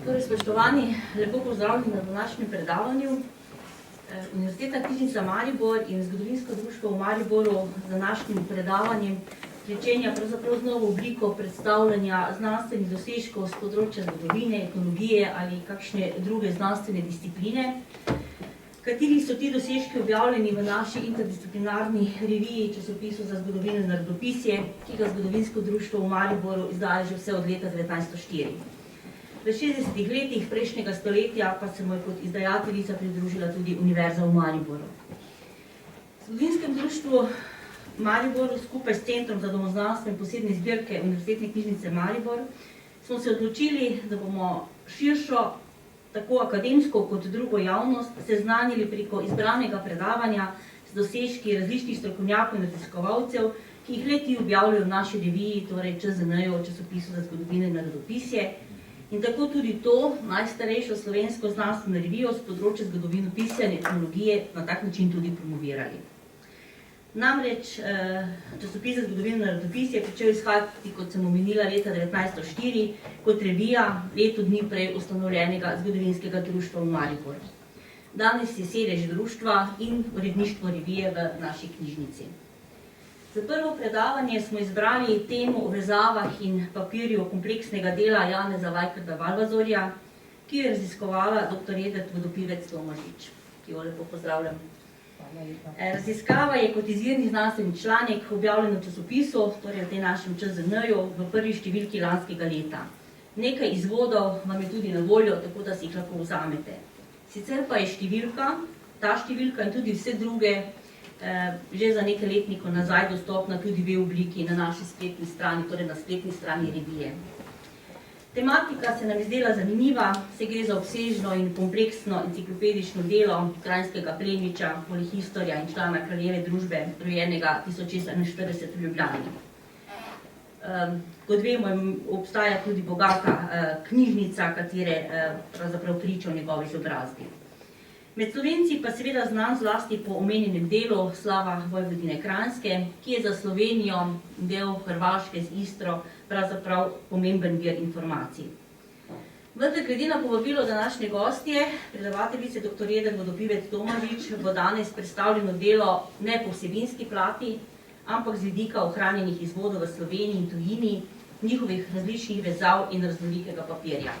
Torej, spoštovani, lepo pozdravljeni na današnjem predavanju. Univerzitetna knjižnica Maribor in Zgodovinsko društvo v Mariboru z današnjim predavanjem pričenja pravzaprav z novo obliko predstavljanja znanstvenih dosežkov z področja zgodovine, etnologije ali kakšne druge znanstvene discipline, kateri so ti dosežki objavljeni v naši interdisciplinarni reviji časopisu za zgodovino in narodopisje, ki ga Zgodovinsko društvo v Mariboru izdaja že vse od leta 1904. V 60 letih prejšnjega stoletja pa se mu je kot izdajateljica pridružila tudi Univerza v Mariboru. V Zgodovinskem društvu Mariboru skupaj s Centrom za domoznanstvo in posebne zbirke Univerzitetne knjižnice Maribor smo se odločili, da bomo širšo, tako akademsko kot drugo javnost, seznanili preko izbranega predavanja z dosežki različnih strokovnjakov in raziskovalcev, ki jih le-ti objavljajo v naši reviji, torej ČZN-ju, časopisu za zgodovino in narodopisje, in tako tudi to najstarejšo slovensko znanstveno revijo z področja zgodovinopisja in etnologije na tak način tudi promovirali. Namreč časopis za zgodovino in narodopisje je pričel izhajati, kot sem omenila, leta 1904 kot revija leto dni prej ustanovljenega Zgodovinskega društva v Mariboru. Danes je sedež društva in uredništvo revije v naši knjižnici. Za prvo predavanje smo izbrali temo o vezavah in papirju kompleksnega dela Janeza Vajkarda-Valvazorja, ki jo je raziskovala dr. Edert Vodopivec-Tomažič, ki jo lepo pozdravljam. Raziskava je kot izvirni znanstveni članek objavljen v časopisu, torej v tej našem ČZN-ju, v prvi številki lanskega leta. Nekaj izvodov vam je tudi na voljo, tako da si jih lahko vzamete. Sicer pa je številka, ta številka in tudi vse druge, že za nekaj letnikov nazaj dostopna tudi v obliki na naši spletni strani, torej na spletni strani revije. Tematika se nam je zdela zanimiva, se gre za obsežno in kompleksno enciklopedično delo kranjskega plemiča, polihistorja in člana kraljeve družbe, rojenega 1641 v Ljubljani. Kot vemo, obstaja tudi bogata knjižnica, katere pravzaprav priča o njegovi izobrazbi. Med Slovenci pa seveda znan zlasti po omenjenem delu Slava Vojvodine Kranjske, ki je za Slovenijo, del Hrvaške z Istro, pravzaprav pomemben vir informacij. Vendar glede na povabilo današnje gostje, predavateljice dr. Edert Vodopivec-Tomažič, bo danes predstavljeno delo ne po vsebinski plati, ampak z vidika ohranjenih izvodov v Sloveniji in tujini, njihovih različnih vezav in raznolikega papirja.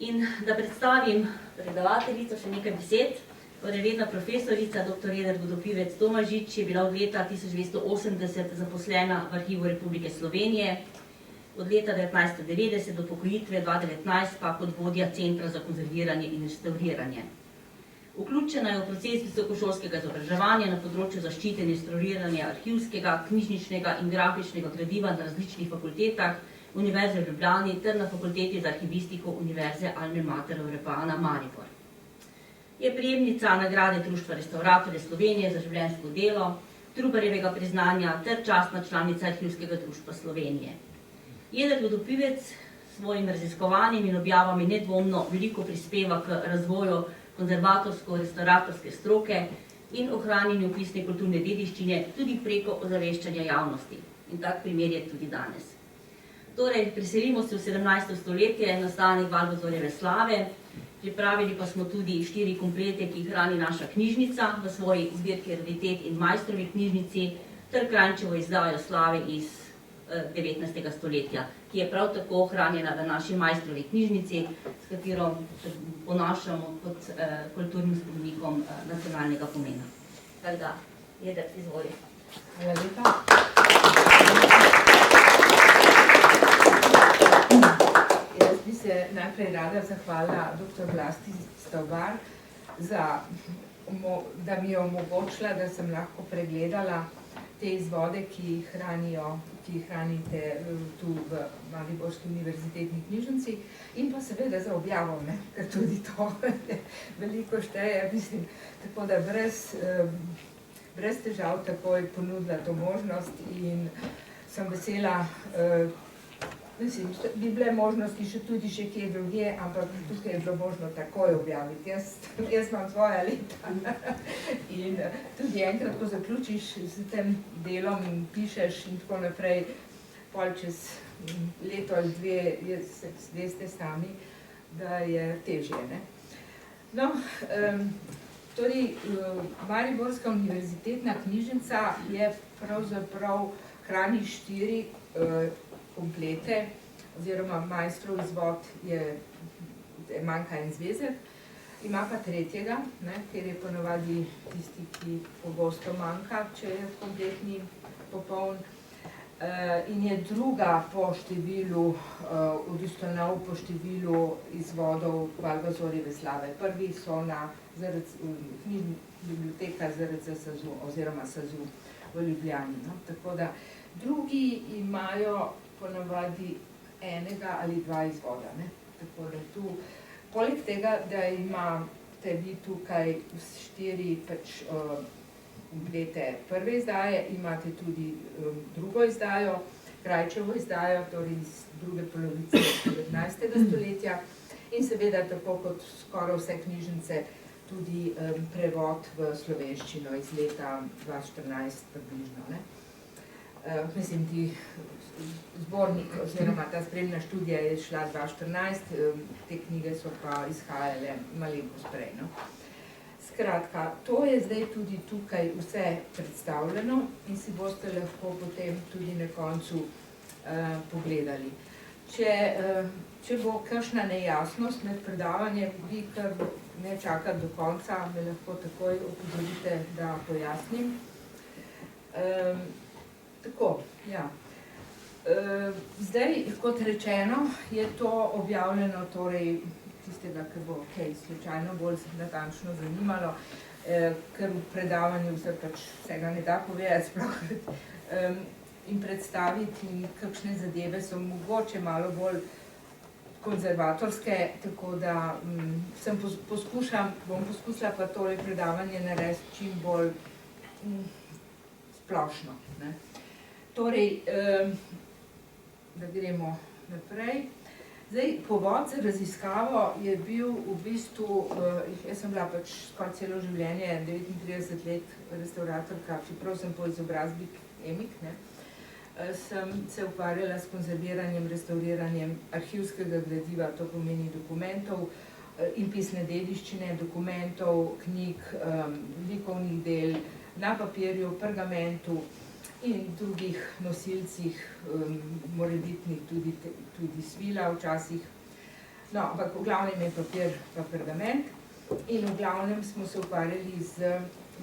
In da predstavim predavateljico še nekaj besed, torej redna profesorica dr. Edert Vodopivec-Tomažič je bila od leta 1980 zaposlena v Arhivu Republike Slovenije, od leta 1990 do pokojitve 2019 pa kot vodja Centra za konzerviranje in restauriranje. Vključena je v proces visokošolskega izobraževanja na področju zaščite in restauriranja arhivskega, knjižničnega in grafičnega gradiva na različnih fakultetah Univerze v Ljubljani ter na Fakulteti za arhivistiko Univerze Alme Mater Europana Maribor. Je prejemnica nagrade Društva restauratorjev Slovenije za življenjsko delo, Trubarjevega priznanja ter častna članica Arhivskega društva Slovenije. Edert Vodopivec s svojim raziskovanjem in objavami nedvomno veliko prispeva k razvoju konzervatorsko-restauratorske stroke in ohranjanju opisne kulturne dediščine tudi preko ozaveščanja javnosti. In tak primer je tudi danes. Torej, preselimo se v 17. stoletje, nastanek Valvazorjeve slave, pripravili pa smo tudi 4 komplete, ki jih hrani naša knjižnica v svoji zbirki raritet in Majstrovi knjižnici, ter Kranjčevo izdajo slave iz 19. stoletja, ki je prav tako ohranjena v naši Majstrovi knjižnici, s katero se ponašamo kot kulturnim spomenikom nacionalnega pomena. Tako da, Edert, izvoli. Hvala lepa. Jaz bi se najprej rada zahvalila dr. Vlasti Stavbar, da mi je omogočila, da sem lahko pregledala te izvode, ki jih hranite tu v Mariborski univerzitetni knjižnici, in pa seveda za objavo, ker tudi to veliko šteje, mislim, tako da brez težav takoj ponudila to možnost in sem vesela. Mislim, bi bile možnosti še kje drugje, ampak tukaj je bilo možno takoj objaviti. Jaz imam svoja leta in tudi enkrat, ko zaključiš s tem delom in pišeš in tako naprej, pol čez leto ali dve, veste sami, da je težje. Ne? No, torej, Mariborska univerzitetna knjižnica je pravzaprav hrani 4 komplete, oziroma Maistrov izvod manjka en zvezek, ima pa 3., ker je ponavadi tisti, ki pogosto manjka, če je kompletni popoln. In je druga po številu, ustanov po številu izvodov Valvazorjeve slave. Prvi so na biblioteka ZRC SAZU oziroma SAZU v Ljubljani. No? Tako da drugi imajo ponavadi enega ali 2 izvoda. Ne? Tako da tu, poleg tega, da imate vi tukaj 4 komplete prve izdaje, imate tudi drugo izdajo, Krajčevo izdajo, torej iz druge polovice 19. stoletja in seveda, tako kot skoraj vse knjižnice, tudi prevod v slovenščino iz leta 2014 približno. Ne? Mislim, zbornik oziroma ta spremna študija je šla 2014, te knjige so pa izhajale malenkost prej. No? Skratka, to je zdaj tudi tukaj vse predstavljeno in si boste lahko potem tudi na koncu pogledali. Če bo kakšna nejasnost med predavanjem, vi kar ne čakate do konca, me lahko takoj opozorite, da pojasnim. Tako, ja. Zdaj, kot rečeno, je to objavljeno, torej tistega, ki bo slučajno bolj natančno zanimalo, ker v predavanju se pač vsega ne da povedati sploh in predstaviti, in kakšne zadeve so mogoče malo bolj konzervatorske, tako da bom poskusila pa tole predavanje narediti čim bolj splošno. Ne. Torej, da gremo naprej. Zdaj, povod za raziskavo je bil v bistvu, jaz sem bila pač skoraj celo življenje, 39 let restauratorka, čeprav sem po izobrazbi emik, ne, sem se ukvarjala s konzerviranjem, restauriranjem arhivskega gradiva, to pomeni dokumentov in pisne dediščine, dokumentov, knjig, likovnih del, na papirju, pergamentu in drugih nosilcih, morebitnih tudi svila včasih. No, ampak v glavnem je papir pa pergament in v glavnem smo se ukvarjali z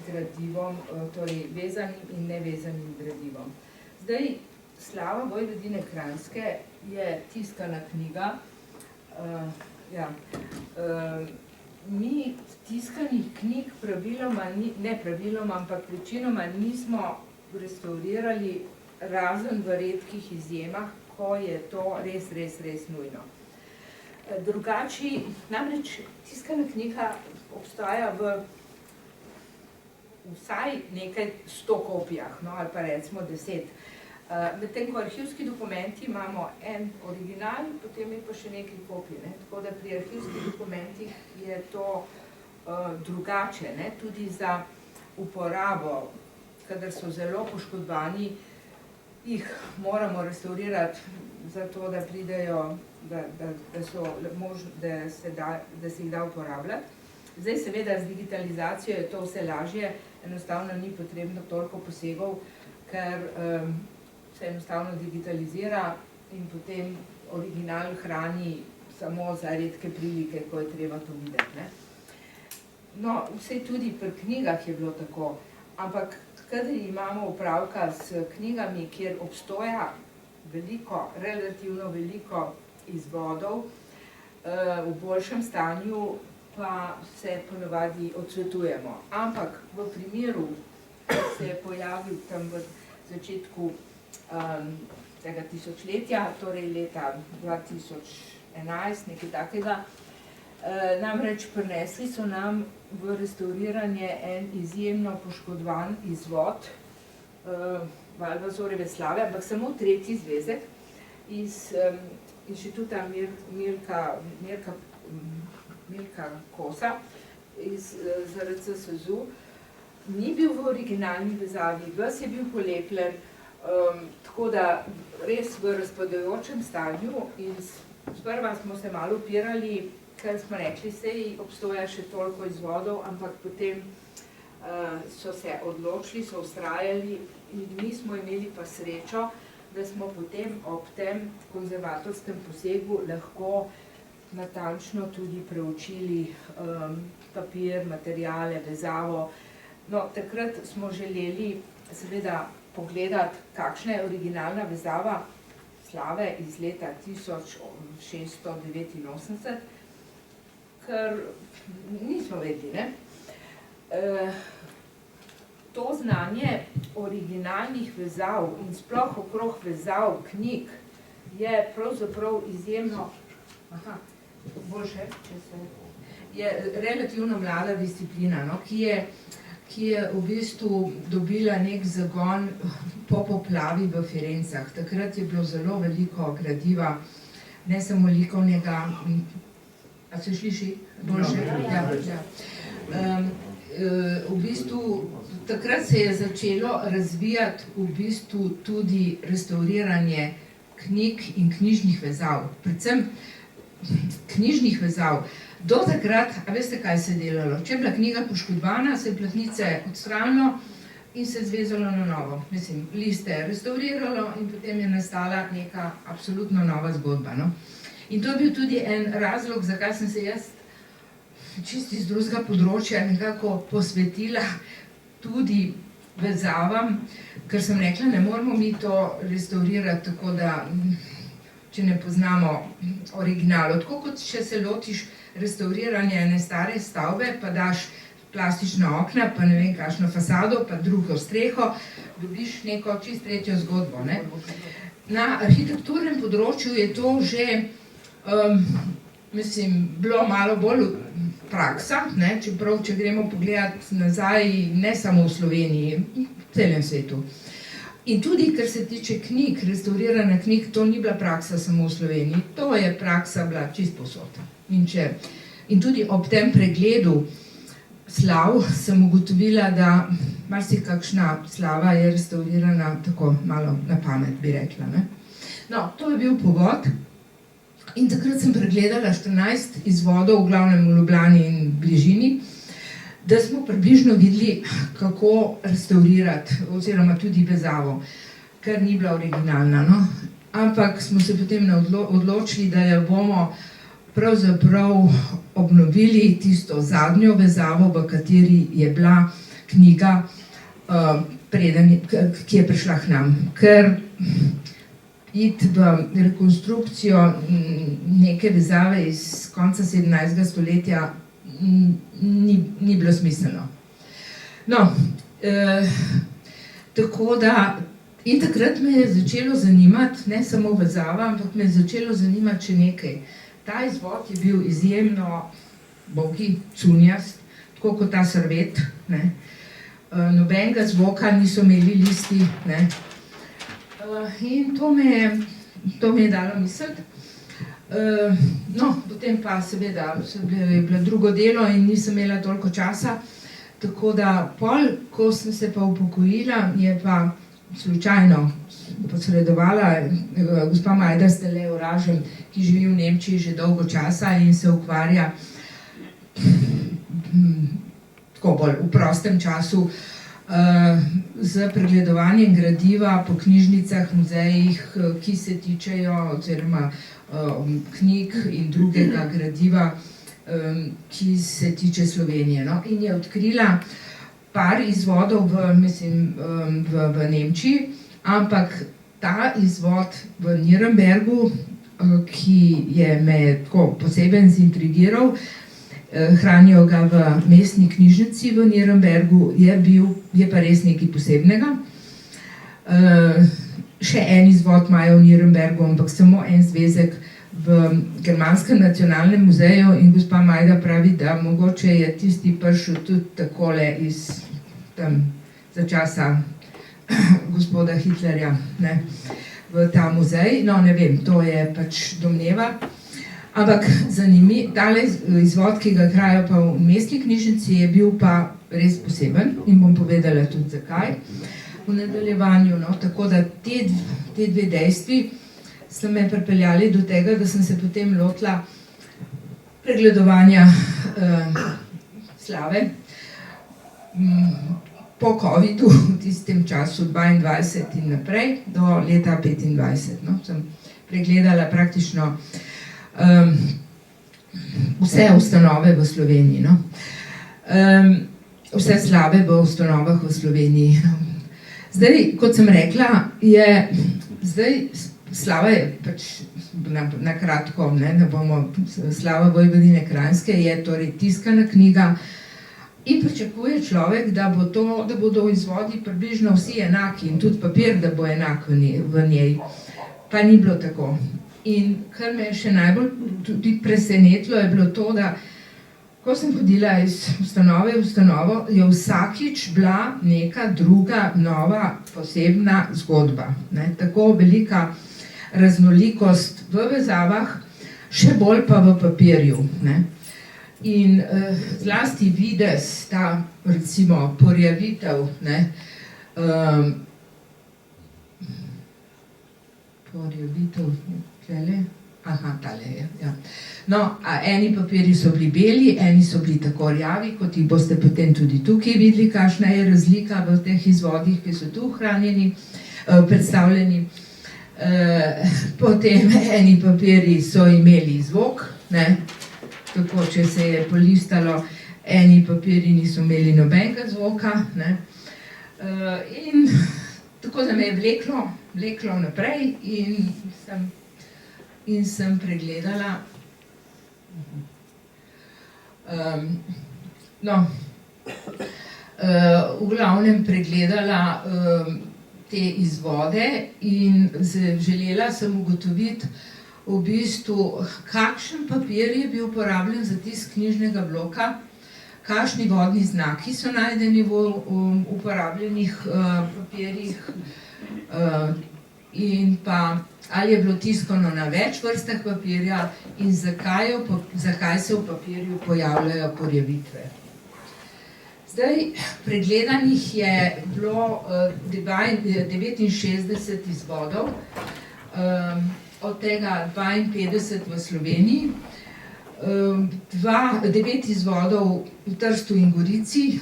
gradivom, torej vezanim in nevezanim gradivom. Zdaj, Slava Vojvodine Kranjske je tiskana knjiga. Mi tiskanih knjig praviloma, ne praviloma, ampak večinoma nismo restaurirali, razen v redkih izjemah, ko je to res nujno. Drugače, namreč tiskana knjiga obstaja v vsaj nekaj 100 kopijah, no, ali pa recimo 10. Medtem ko arhivski dokumenti imamo en original, potem je pa še nekaj kopij. Ne? Tako da pri arhivskih dokumentih je to drugače, ne? Tudi za uporabo, kadar so zelo poškodovani, jih moramo restaurirati zato, da pridejo, da se jih da uporabljati. Zdaj seveda z digitalizacijo je to vse lažje, enostavno ni potrebno toliko posegov, ker se enostavno digitalizira in potem original hrani samo za redke prilike, ko je treba to videti. Ne? No, vse tudi pri knjigah je bilo tako, ampak kadar imamo opravka s knjigami, kjer obstoja relativno veliko izvodov, v boljšem stanju pa se ponavadi odsvetujemo. Ampak v primeru, ko se je pojavil tam v začetku tega tisočletja, torej leta 2011, nekaj takega, namreč prinesli so nam v restauriranje en izjemno poškodovan izvod Valvazorjeve slave, ampak samo 3. zvezek iz inštituta Mirka Kosa iz ZRC SAZU. Ni bil v originalni vezavi, ves je bil polepljen, Tako da res v razpadajočem stanju in sprva smo se malo upirali, ker smo rekli, sej obstoja še toliko izvodov, ampak potem so se odločili, so vztrajali in mi smo imeli pa srečo, da smo potem ob tem konzervatorskem posegu lahko natančno tudi preučili papir, materiale, vezavo. No, takrat smo želeli seveda pogledati, kakšna je originalna vezava slave iz leta 1689, ker nismo vedeli, ne? To znanje originalnih vezav in sploh okrog vezav knjig je pravzaprav izjemno, je relativno mlada disciplina, no, ki je v bistvu dobila nek zagon po poplavi v Firencah. Takrat je bilo zelo veliko gradiva, ne samo likovnega. A se sliši? Boljše? Ja. V bistvu takrat se je začelo razvijati v bistvu tudi restauriranje knjig in knjižnih vezav. Predvsem knjižnih vezav. Do takrat, a veste, kaj se je delalo? Če je bila knjiga poškodovana, se je platnice odstranilo in se je zvezalo na novo. Mislim, liste je restauriralo in potem je nastala neka absolutno nova zgodba, no? In to je bil tudi en razlog, zakaj sem se jaz čisto iz drugega področja nekako posvetila tudi vezavam, ker sem rekla, ne moramo mi to restaurirati tako, da če ne poznamo originalo. Tako kot če se lotiš restauriranja ene stare stavbe, pa daš plastična okna, pa ne vem kakšno fasado, pa drugo streho, dobiš neko čisto tretjo zgodbo, ne? Na arhitekturnem področju je to že, bilo malo bolj praksa, ne? Čeprav, če gremo pogledati nazaj, ne samo v Sloveniji, v celem svetu. In tudi, kar se tiče knjig, restauriranja knjig, to ni bila praksa samo v Sloveniji, to je praksa bila čisto povsod. In tudi ob tem pregledu slav sem ugotovila, da marsikakšna slava je restaurirana tako malo na pamet, bi rekla, ne. No, to je bil povod in takrat sem pregledala 14 izvodov, v glavnem v Ljubljani in bližini, da smo približno videli, kako restaurirati, oziroma tudi vezavo, ker ni bila originalna, no. Ampak smo se potem odločili, da jo bomo pravzaprav obnovili tisto zadnjo vezavo, v kateri je bila knjiga, ki je prišla k nam. Ker iti v rekonstrukcijo neke vezave iz konca 17. stoletja ni bilo smiselno. No, tako da, in takrat me je začelo zanimati, ne samo vezava, ampak me je začelo zanimati še nekaj. Ta izvod je bil izjemno bogi, cunjast, tako kot ta servet, ne. Nobenega zvoka niso imeli listi, ne. In to me je dalo misliti. No, potem pa seveda je bilo drugo delo in nisem imela toliko časa, tako da pol, ko sem se pa upokojila, je pa slučajno posredovala gospa Majda Stele-Oražem, ki živi v Nemčiji že dolgo časa in se ukvarja tako bolj v prostem času z pregledovanjem gradiva po knjižnicah, muzejih, ki se tičejo, oziroma knjig in drugega gradiva, ki se tiče Slovenije, no. In je odkrila par izvodov v Nemčiji, ampak ta izvod v Nürnbergu, ki me tako posebej zintrigiral, hranijo ga v mestni knjižnici v Nürnbergu, je pa res nekaj posebnega. Še en izvod imajo v Nürnbergu, ampak samo en zvezek v Germanskem nacionalnem muzeju in gospa Majda pravi, da mogoče je tisti prišel tudi takole iz tam za časa gospoda Hitlerja, ne, v ta muzej. No, ne vem, to je pač domneva. Ampak tale izvod, ki ga igrajo pa v mestni knjižnici, je bil pa res poseben in bom povedala tudi zakaj. v nadaljevanju. No? Tako da te dve dejstvi so me pripeljali do tega, da sem se potem lotila pregledovanja slave. Po covidu, v tistem času 22 in naprej, do leta 25. No? Sem pregledala praktično vse ustanove v Sloveniji. No? Vse slave v ustanovah v Sloveniji. No? Zdaj, kot sem rekla, slava je pač na kratko, ne bomo, slava Vojvodine Kranjske je torej tiskana knjiga in pričakuje človek, da bodo izvodi približno vsi enaki in tudi papir, da bo enak v njej. Pa ni bilo tako. In kar me je še najbolj tudi presenetilo, je bilo to, da ko sem hodila iz ustanove v ustanovo, je vsakič bila neka druga, nova, posebna zgodba. Ne? Tako velika raznolikost v vezavah, še bolj pa v papirju. Ne? In zlasti videz, ta recimo porjavitev, ne? Porjavitev, tlele? Aha, tale je, ja. No, eni papiri so bili beli, eni so bili tako rjavi, kot jih boste potem tudi tukaj videli, kakšna je razlika v teh izvodih, ki so tu hranjeni, predstavljeni. Potem eni papiri so imeli zvok, ne? Tako, če se je polistalo, eni papiri niso imeli nobenega zvoka, ne? In tako da me je vleklo naprej in sem pregledala v glavnem pregledala te izvode in želela sem ugotoviti v bistvu, kakšen papir je bil uporabljen za tisk knjižnega bloka, kakšni vodni znaki so najdeni v uporabljenih papirjih in pa ali je bilo tiskano na več vrstah papirja in zakaj se v papirju pojavljajo porjavitve. Zdaj, pregledanih je bilo 69 izvodov, od tega 52 v Sloveniji, 9 izvodov v Trstu in Gorici,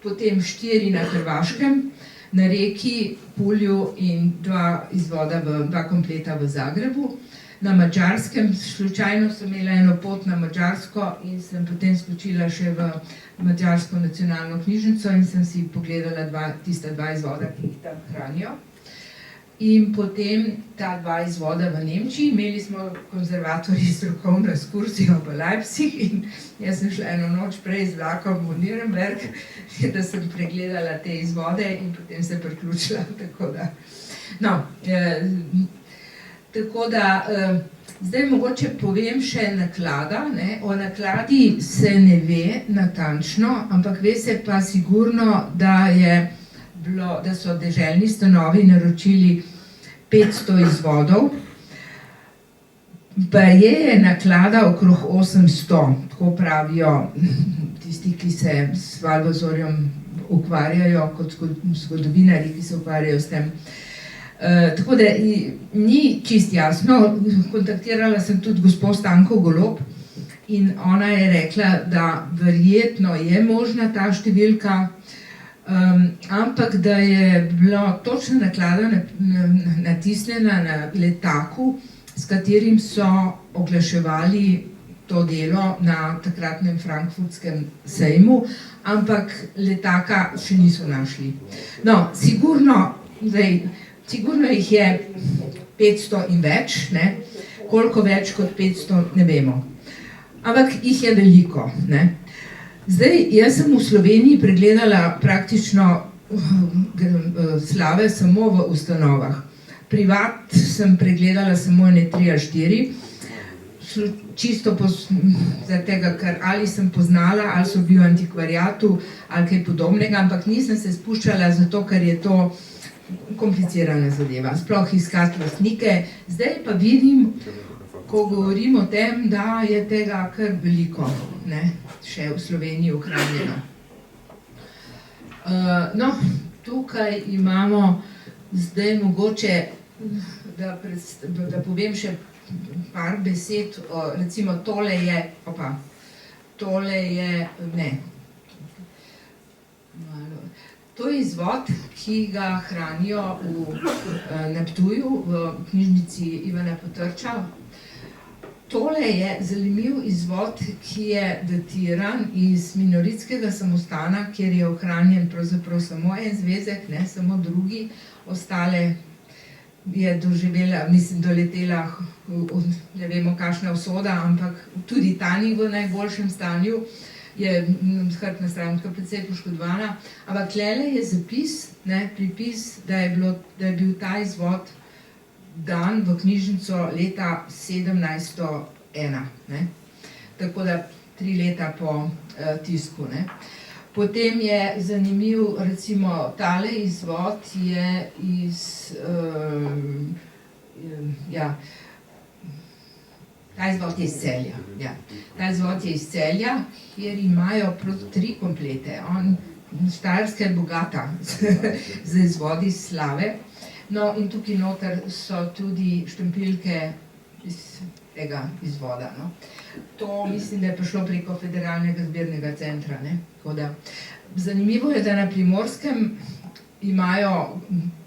potem 4 na Hrvaškem, na Reki, Pulju in 2 kompleta v Zagrebu. Na Madžarskem, slučajno sem imela eno pot na Madžarsko in sem potem skočila še v Madžarsko nacionalno knjižnico in sem si pogledala tista 2 izvoda, ki jih tam hranijo. In potem ta 2 izvoda v Nemčiji. Imeli smo konzervatorji strokovno ekskurzijo v Leipzig in jaz sem šla eno noč prej z vlakom v Nürnberg, da sem pregledala te izvode in potem se priključila. Tako da, zdaj mogoče povem še naklada. O nakladi se ne ve natančno, ampak ve se pa sigurno, da so deželni stanovi naročili 500 izvodov. Baje je naklada okrog 800, tako pravijo tisti, ki se s Valvazorjem ukvarjajo, kot zgodovinarji, ki se ukvarjajo s tem. Tako da ni čist jasno. Kontaktirala sem tudi gospo Stanko Golob in ona je rekla, da verjetno je možna ta številka, ampak da je bila točna naklada natisnjena na letaku, s katerim so oglaševali to delo na takratnem frankfurtskem sejmu, ampak letaka še niso našli. No, sigurno jih je 500 in več, ne? Koliko več kot 500 ne vemo. Ampak jih je veliko, ne? Zdaj, jaz sem v Sloveniji pregledala praktično slave samo v ustanovah. Privat sem pregledala samo 3 ali 4, čisto zaradi tega, ker ali sem poznala, ali so bili v antikvariatu, ali kaj podobnega, ampak nisem se spuščala zato, ker je to komplicirana zadeva, sploh iskati lastnike. Zdaj pa vidim, ko govorim o tem, da je tega kar veliko, ne, še v Sloveniji ohranjeno. No, tukaj imamo zdaj mogoče, da povem še par besed, recimo tole je, to je izvod, ki ga hranijo na Ptuju v knjižnici Ivana Potrča. Tole je zanimiv izvod, ki je datiran iz minoritskega samostana, kjer je ohranjen pravzaprav samo en zvezek, ne samo drugi, ostale je doživela, doletela, ne vemo kakšna usoda, ampak tudi ta ni v najboljšem stanju, je hrbtna stranka precej poškodovana, ampak tlele je zapis, pripis, da je bil ta izvod dan v knjižnico leta 1701, tako da 3 leta po tisku. Potem je zanimiv, recimo tale izvod je iz, ta izvod je iz Celja, ta izvod je iz Celja, kjer imajo 3 komplete, Štajerska je bogata z izvodi iz slave. No, in tukaj noter so tudi štampiljke iz tega izvoda. To mislim, da je prišlo preko Federalnega zbirnega centra. Zanimivo je, da na Primorskem imajo,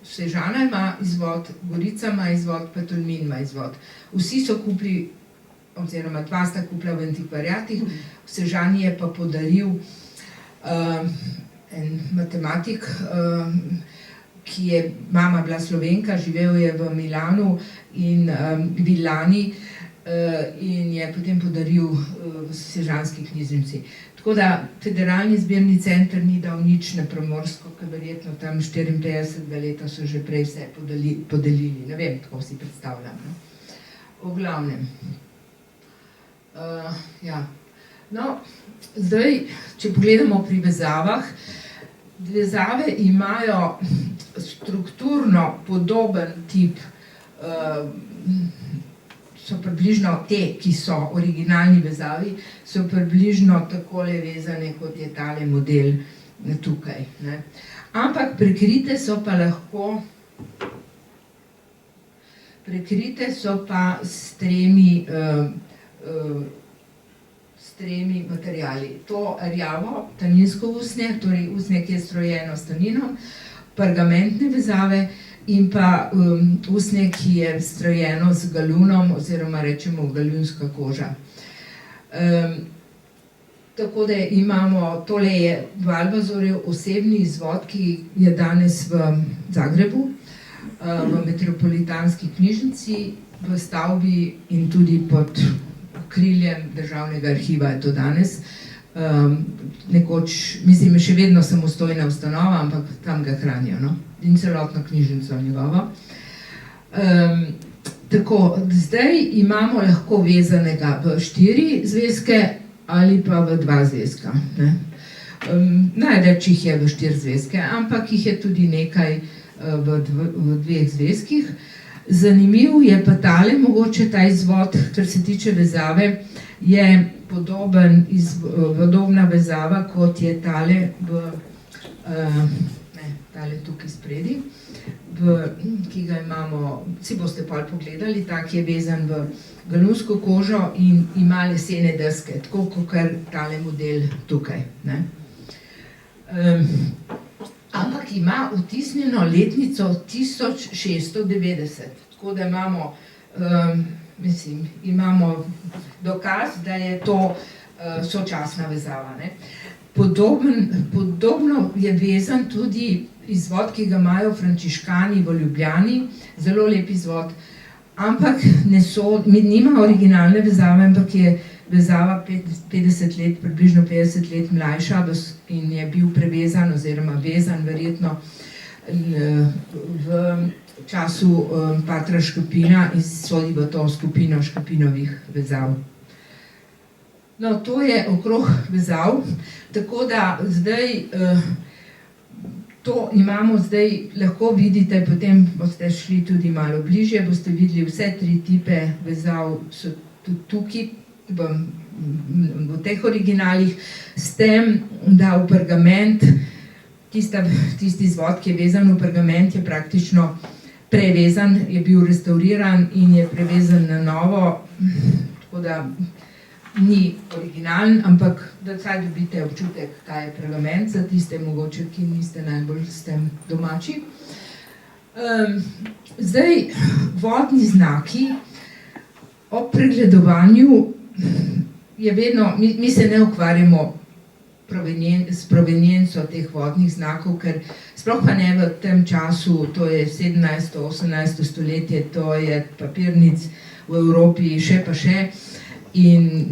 Sežana ima izvod, Gorica ima izvod, pa Tolmin ima izvod. Vsi so kupili, oziroma 2 sta kupila v antikvariatih, v Sežani je pa podaril en matematik, ki je mama bila Slovenka, živel je v Milanu in Villani in je potem podaril v sežanski knjižnici. Tako da Federalni zbirni center ni dal nič na Primorsko, ker verjetno tam 54. leta so že prej vse podelili. Ne vem, tako si predstavljam. V glavnem. No, zdaj, če pogledamo pri vezavah, vezave imajo strukturno podoben tip, so približno te, ki so originalni vezavi, so približno takole vezane, kot je tale model tukaj. Ampak prekrite so pa lahko, prekrite so pa s 3 materiali. To rjavo, taninsko usnje, torej usnje, ki je strojeno s taninom, pergamentne vezave in pa usnje, ki je strojeno z galunom oziroma rečemo galunska koža. Tako da imamo, tole je Valvazorjev osebni izvod, ki je danes v Zagrebu, v Metropolitanski knjižnici, v stavbi in tudi pod okriljem Državnega arhiva je to danes. Nekoč, mislim, še vedno samostojna ustanova, ampak tam ga hranijo, in celotno knjižnico njegovo. Tako, zdaj imamo lahko vezanega v 4 zvezke ali pa v 2 zvezka. Največ jih je v 4 zvezke, ampak jih je tudi nekaj v 2 zvezkih. Zanimiv je pa tale, mogoče ta izvod, kar se tiče vezave, je podobna vezava, kot je tale tale tukaj spredi, ki ga imamo, si boste pol pogledali, tak je vezan v galunsko kožo in ima lesene deske, tako kot tale model tukaj. Ampak ima vtisnjeno letnico 1690, tako da imamo, imamo dokaz, da je to sočasna vezava. Podobno je vezan tudi izvod, ki ga imajo frančiškani v Ljubljani, zelo lep izvod, ampak nima originalne vezave, ampak je vezava 50 let, približno 50 let mlajša in je bil prevezan oziroma vezan verjetno v času patra Škopina in sodi v to skupino Škopinovih vezav. No, to je okrog vezav, tako da zdaj to imamo zdaj, lahko vidite, potem boste šli tudi malo bližje, boste videli vse 3 tipe vezav so tudi tukaj, v teh originalih, s tem, da v pergament, tisti izvod, ki je vezan v pergament, je praktično prevezan, je bil restauriran in je prevezan na novo, tako da ni originalen, ampak da vsaj dobite občutek, kaj je pergament, za tiste mogoče, ki niste najbolj s tem domači. Zdaj, vodni znaki ob pregledovanju je vedno, mi se ne ukvarjamo s provenienco teh vodnih znakov, ker sploh pa ne v tem času, to je 17. 18. stoletje, to je papirnic v Evropi še pa še in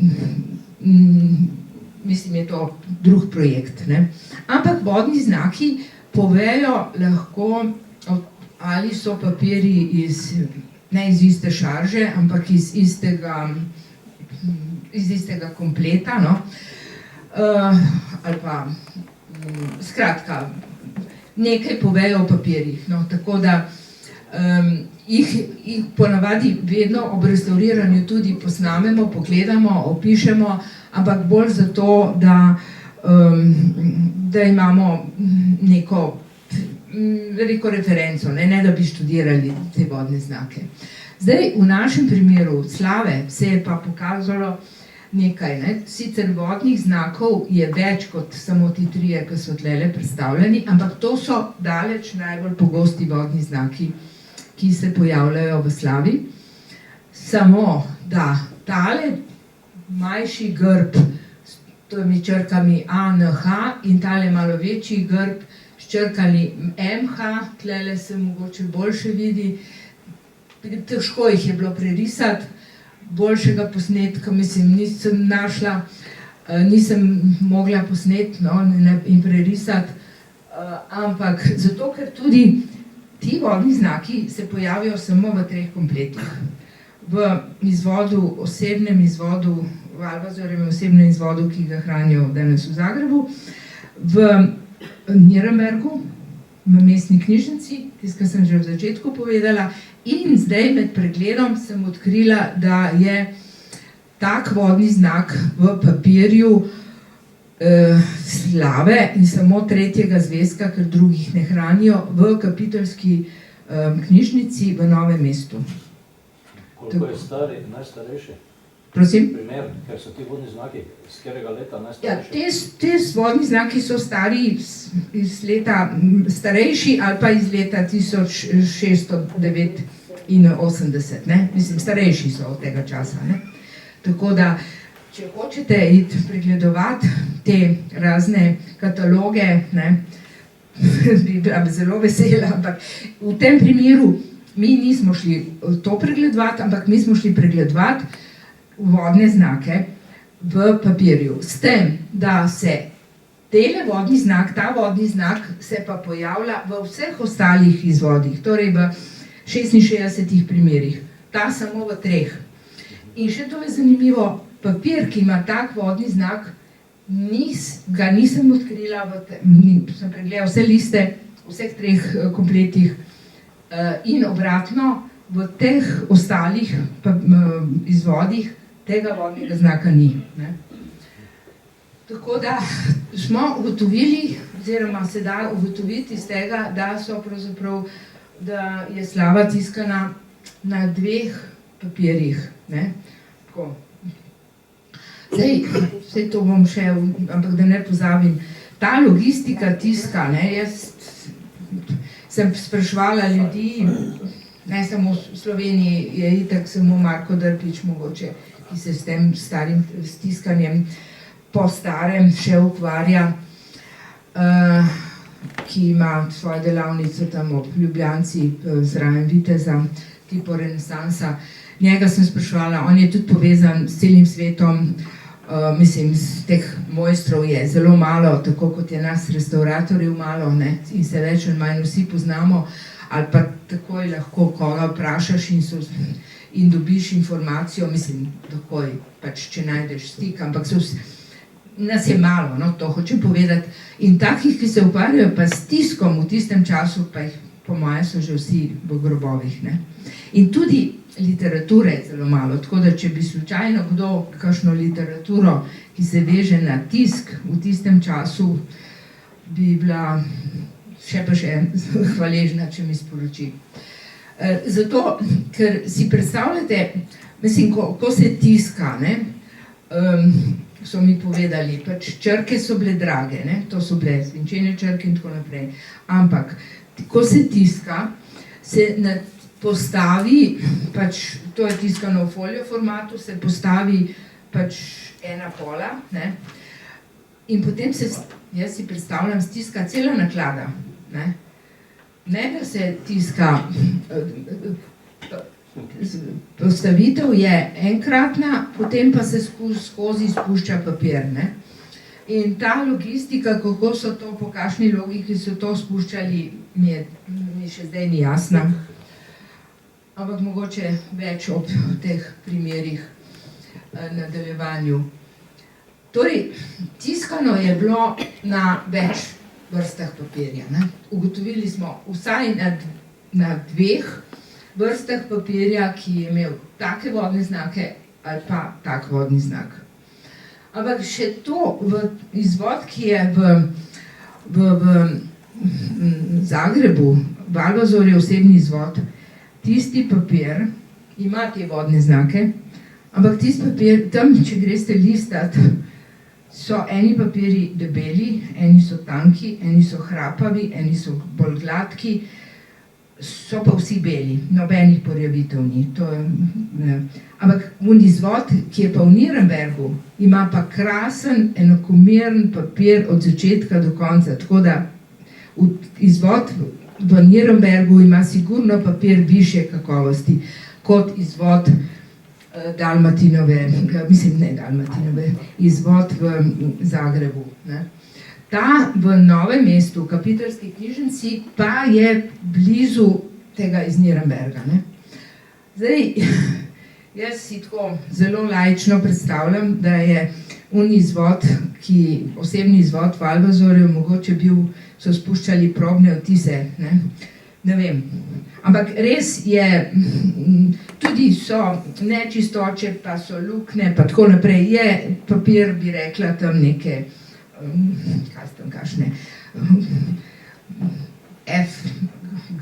mislim, je to drug projekt, ne. Ampak vodni znaki povejo lahko, ali so papirji ne iz iste šarže, ampak iz istega kompleta, no. Ali pa, skratka, nekaj povejo o papirjih, no, tako da jih ponavadi vedno ob restauriranju tudi posnamemo, pogledamo, opišemo, ampak bolj zato, da imamo neko referenco, ne da bi študirali te vodne znake. Zdaj, v našem primeru slave se je pa pokazalo nekaj, ne? Sicer vodnih znakov je več kot samo ti trije, ki so tlele predstavljeni, ampak to so daleč najbolj pogosti vodni znaki, ki se pojavljajo v slavi. Samo da tale manjši grb s temi črkami A, N, H in tale malo večji grb s črkami MH, tlele se mogoče boljše vidi, težko jih je bilo prerisati, boljšega posnetka, mislim, nisem našla, nisem mogla posneti, no, in prerisati, ampak zato, ker tudi ti vodni znaki se pojavijo samo v 3 kompletih. V izvodu, osebnem izvodu, v Alvazorjevem osebnem izvodu, ki ga hranijo danes v Zagrebu, v Nürnbergu, v mestni knjižnici, tisto, kar sem že v začetku povedala, in zdaj med pregledom sem odkrila, da je tak vodni znak v papirju slave in samo 3. zvezka, ker drugih ne hranijo, v kapiteljski knjižnici v Novem mestu. Koliko je stari, najstarejši? Prosim? Primer, ker so ti vodni znaki, z katerega leta najstarejši? Ja, te vodni znaki so stari iz leta starejši ali pa iz leta 1689, ne? Mislim, starejši so od tega časa, ne? Tako da, če hočete iti pregledovati te razne kataloge, ne, bi bila zelo vesela, ampak v tem primeru mi nismo šli to pregledovati, ampak mi smo šli pregledovati vodne znake v papirju. S tem, da se ta vodni znak se pa pojavlja v vseh ostalih izvodih, torej v 66 primerih, ta samo v 3. In še to je zanimivo, papir, ki ima tak vodni znak, ga nisem odkrila, sem pregledala vse liste, vseh 3 kompletih in obratno, v teh ostalih izvodih tega vodnega znaka ni, ne. Tako da smo ugotovili, oziroma se da ugotoviti iz tega, da so pravzaprav, da je slava tiskana na 2 papirjih, ne. Tako. Zdaj to bom še, ampak da ne pozabim, ta logistika tiska, ne, jaz sem spraševala ljudi, ne samo v Sloveniji, je itak samo Marko Drpič mogoče, ki se s tem starim stiskanjem po starem še ukvarja, ki ima svojo delavnico tam ob Ljubljanci, zraven Viteza, tipo renesansa. Njega sem spraševala, on je tudi povezan s celim svetom, mislim, z teh mojstrov je zelo malo, tako kot je nas restauratorjev malo, ne, in se več ali manj vsi poznamo, ali pa takoj lahko koga vprašaš in dobiš informacijo, mislim, takoj, pač če najdeš stik, ampak nas je malo, no, to hočem povedati. In takih, ki se ukvarjajo pa s tiskom v tistem času, pa jih po moje so že vsi v grobovih, ne. In tudi literature je zelo malo, tako da če bi slučajno kdo kakšno literaturo, ki se veže na tisk v tistem času, bi bila še hvaležna, če mi sporoči. Zato, ker si predstavljate, mislim, ko se tiska, ne, so mi povedali, pač črke so bile drage, ne, to so bile svinčene črke in tako naprej, ampak ko se tiska, se postavi, pač to je tiskano v folio formatu, se postavi pač ena pola, ne, in potem se, jaz si predstavljam, stiska cela naklada, ne, da se tiska, postavitev je enkratna, potem pa se skozi spušča papir, ne. In ta logistika, kako so to, po kakšni logiki so to spuščali, mi še zdaj ni jasna. Ampak mogoče več ob teh primerih nadaljevanju. Torej, tiskano je bilo na več vrstah papirja, ne. Ugotovili smo vsaj na 2 vrstah papirja, ki je imel take vodne znake ali pa tak vodni znak. Ampak še to, izvod, ki je v Zagrebu, Valvazorjev osebni izvod, tisti papir ima te vodne znake, ampak tisti papir, tam, če greste listat, so eni papiri debeli, eni so tanki, eni so hrapavi, eni so bolj gladki, so pa vsi beli, nobenih porjavitev ni. Ampak izvod, ki je pa v Nürnbergu, ima pa krasen, enakomeren papir od začetka do konca, tako da izvod v Nürnbergu ima sigurno papir višje kakovosti kot izvod Dalmatinove, mislim, ne Dalmatinove, izvod v Zagrebu, ne. Ta v Novem mestu, v Kapiteljski knjižnici, pa je blizu tega iz Nürnberga, ne. Zdaj, jaz si tako zelo laično predstavljam, da je izvod, osebni izvod Valvazorjev, mogoče so spuščali probne odtise, ne vem. Ampak res je, tudi so nečistoče, pa so luknje, pa tako naprej, je papir, bi rekla, tam neke, kaj so tam kakšne, F,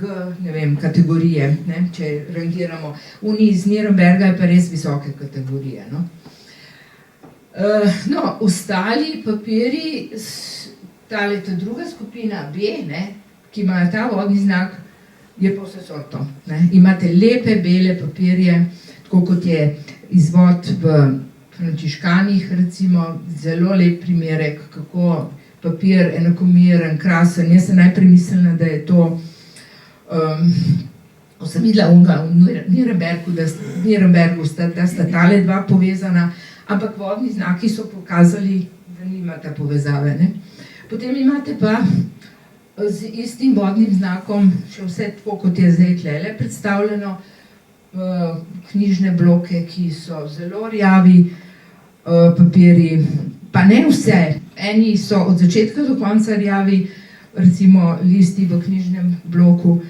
G, ne vem, kategorije, ne, če rangiramo. Iz Nürnberga je pa res visoke kategorije, no. No, ostali papiri, ta druga skupina B, ne, ki imajo ta vodni znak, je pa vse sorto, ne. Imate lepe, bele papirje, tako kot je izvod v Frančiškanih, recimo, zelo lep primerek, kako papir enakomeren, krasen. Jaz sem najprej mislila, da je to, ko sem videla v Nürnbergu, da sta tale dva povezana, ampak vodni znaki so pokazali, da nimata povezave, ne. Potem imate pa z istim vodnim znakom, še vse tako, kot je zdaj tlele predstavljeno, knjižne bloke, ki so zelo rjavi papirji, pa ne vse. Eni so od začetka do konca rjavi, recimo listi v knjižnem bloku,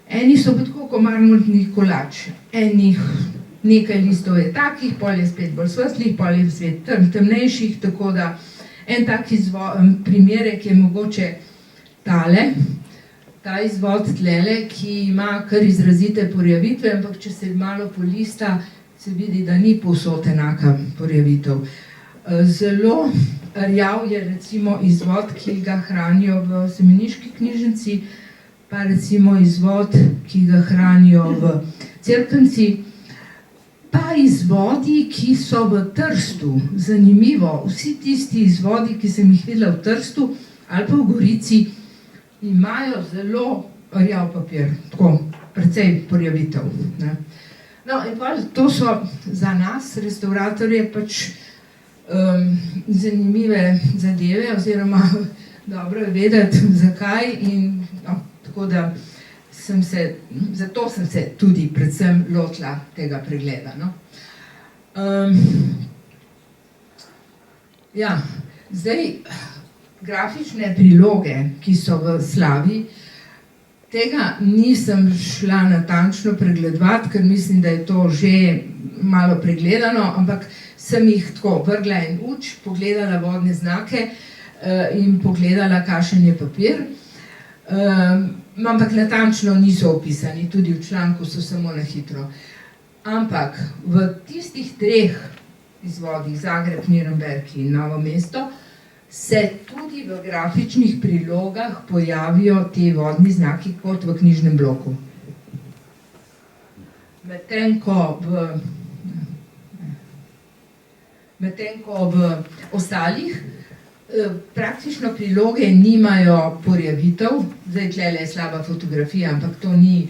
eni so pa tako kot marmorni kolač. Nekaj listov je takih, pol je spet bolj svetlih, pol je spet temnejših, tako da en tak primerek je mogoče ta izvod tlele, ki ima kar izrazite porjavitve, ampak če se malo polista, se vidi, da ni povsod enaka porjavitev. Zelo rjav je recimo izvod, ki ga hranijo v Semeniški knjižnici, pa recimo izvod, ki ga hranijo v Cerknici, pa izvodi, ki so v Trstu. Zanimivo, vsi tisti izvodi, ki sem jih videla v Trstu ali pa v Gorici, imajo zelo rjav papir, tako, precej porjavitev, ne. No, in pa to so za nas, restavratorje, pač zanimive zadeve, oziroma dobro je vedeti, zakaj, in tako da zato sem se tudi predvsem lotila tega pregleda, no. Ja, zdaj, grafične priloge, ki so v Slavi, tega nisem šla natančno pregledovati, ker mislim, da je to že malo pregledano, ampak sem jih tako vrgla en uč, pogledala vodne znake, in pogledala, kakšen je papir. Ampak natančno niso opisani, tudi v članku so samo na hitro. Ampak v tistih 3 izvodih, Zagreb, Nürnberg in Novo mesto, se tudi v grafičnih prilogah pojavijo ti vodni znaki kot v knjižnem bloku. Medtem ko v ostalih praktično priloge nimajo porjavitev, zdaj tlele je slaba fotografija, ampak to ni,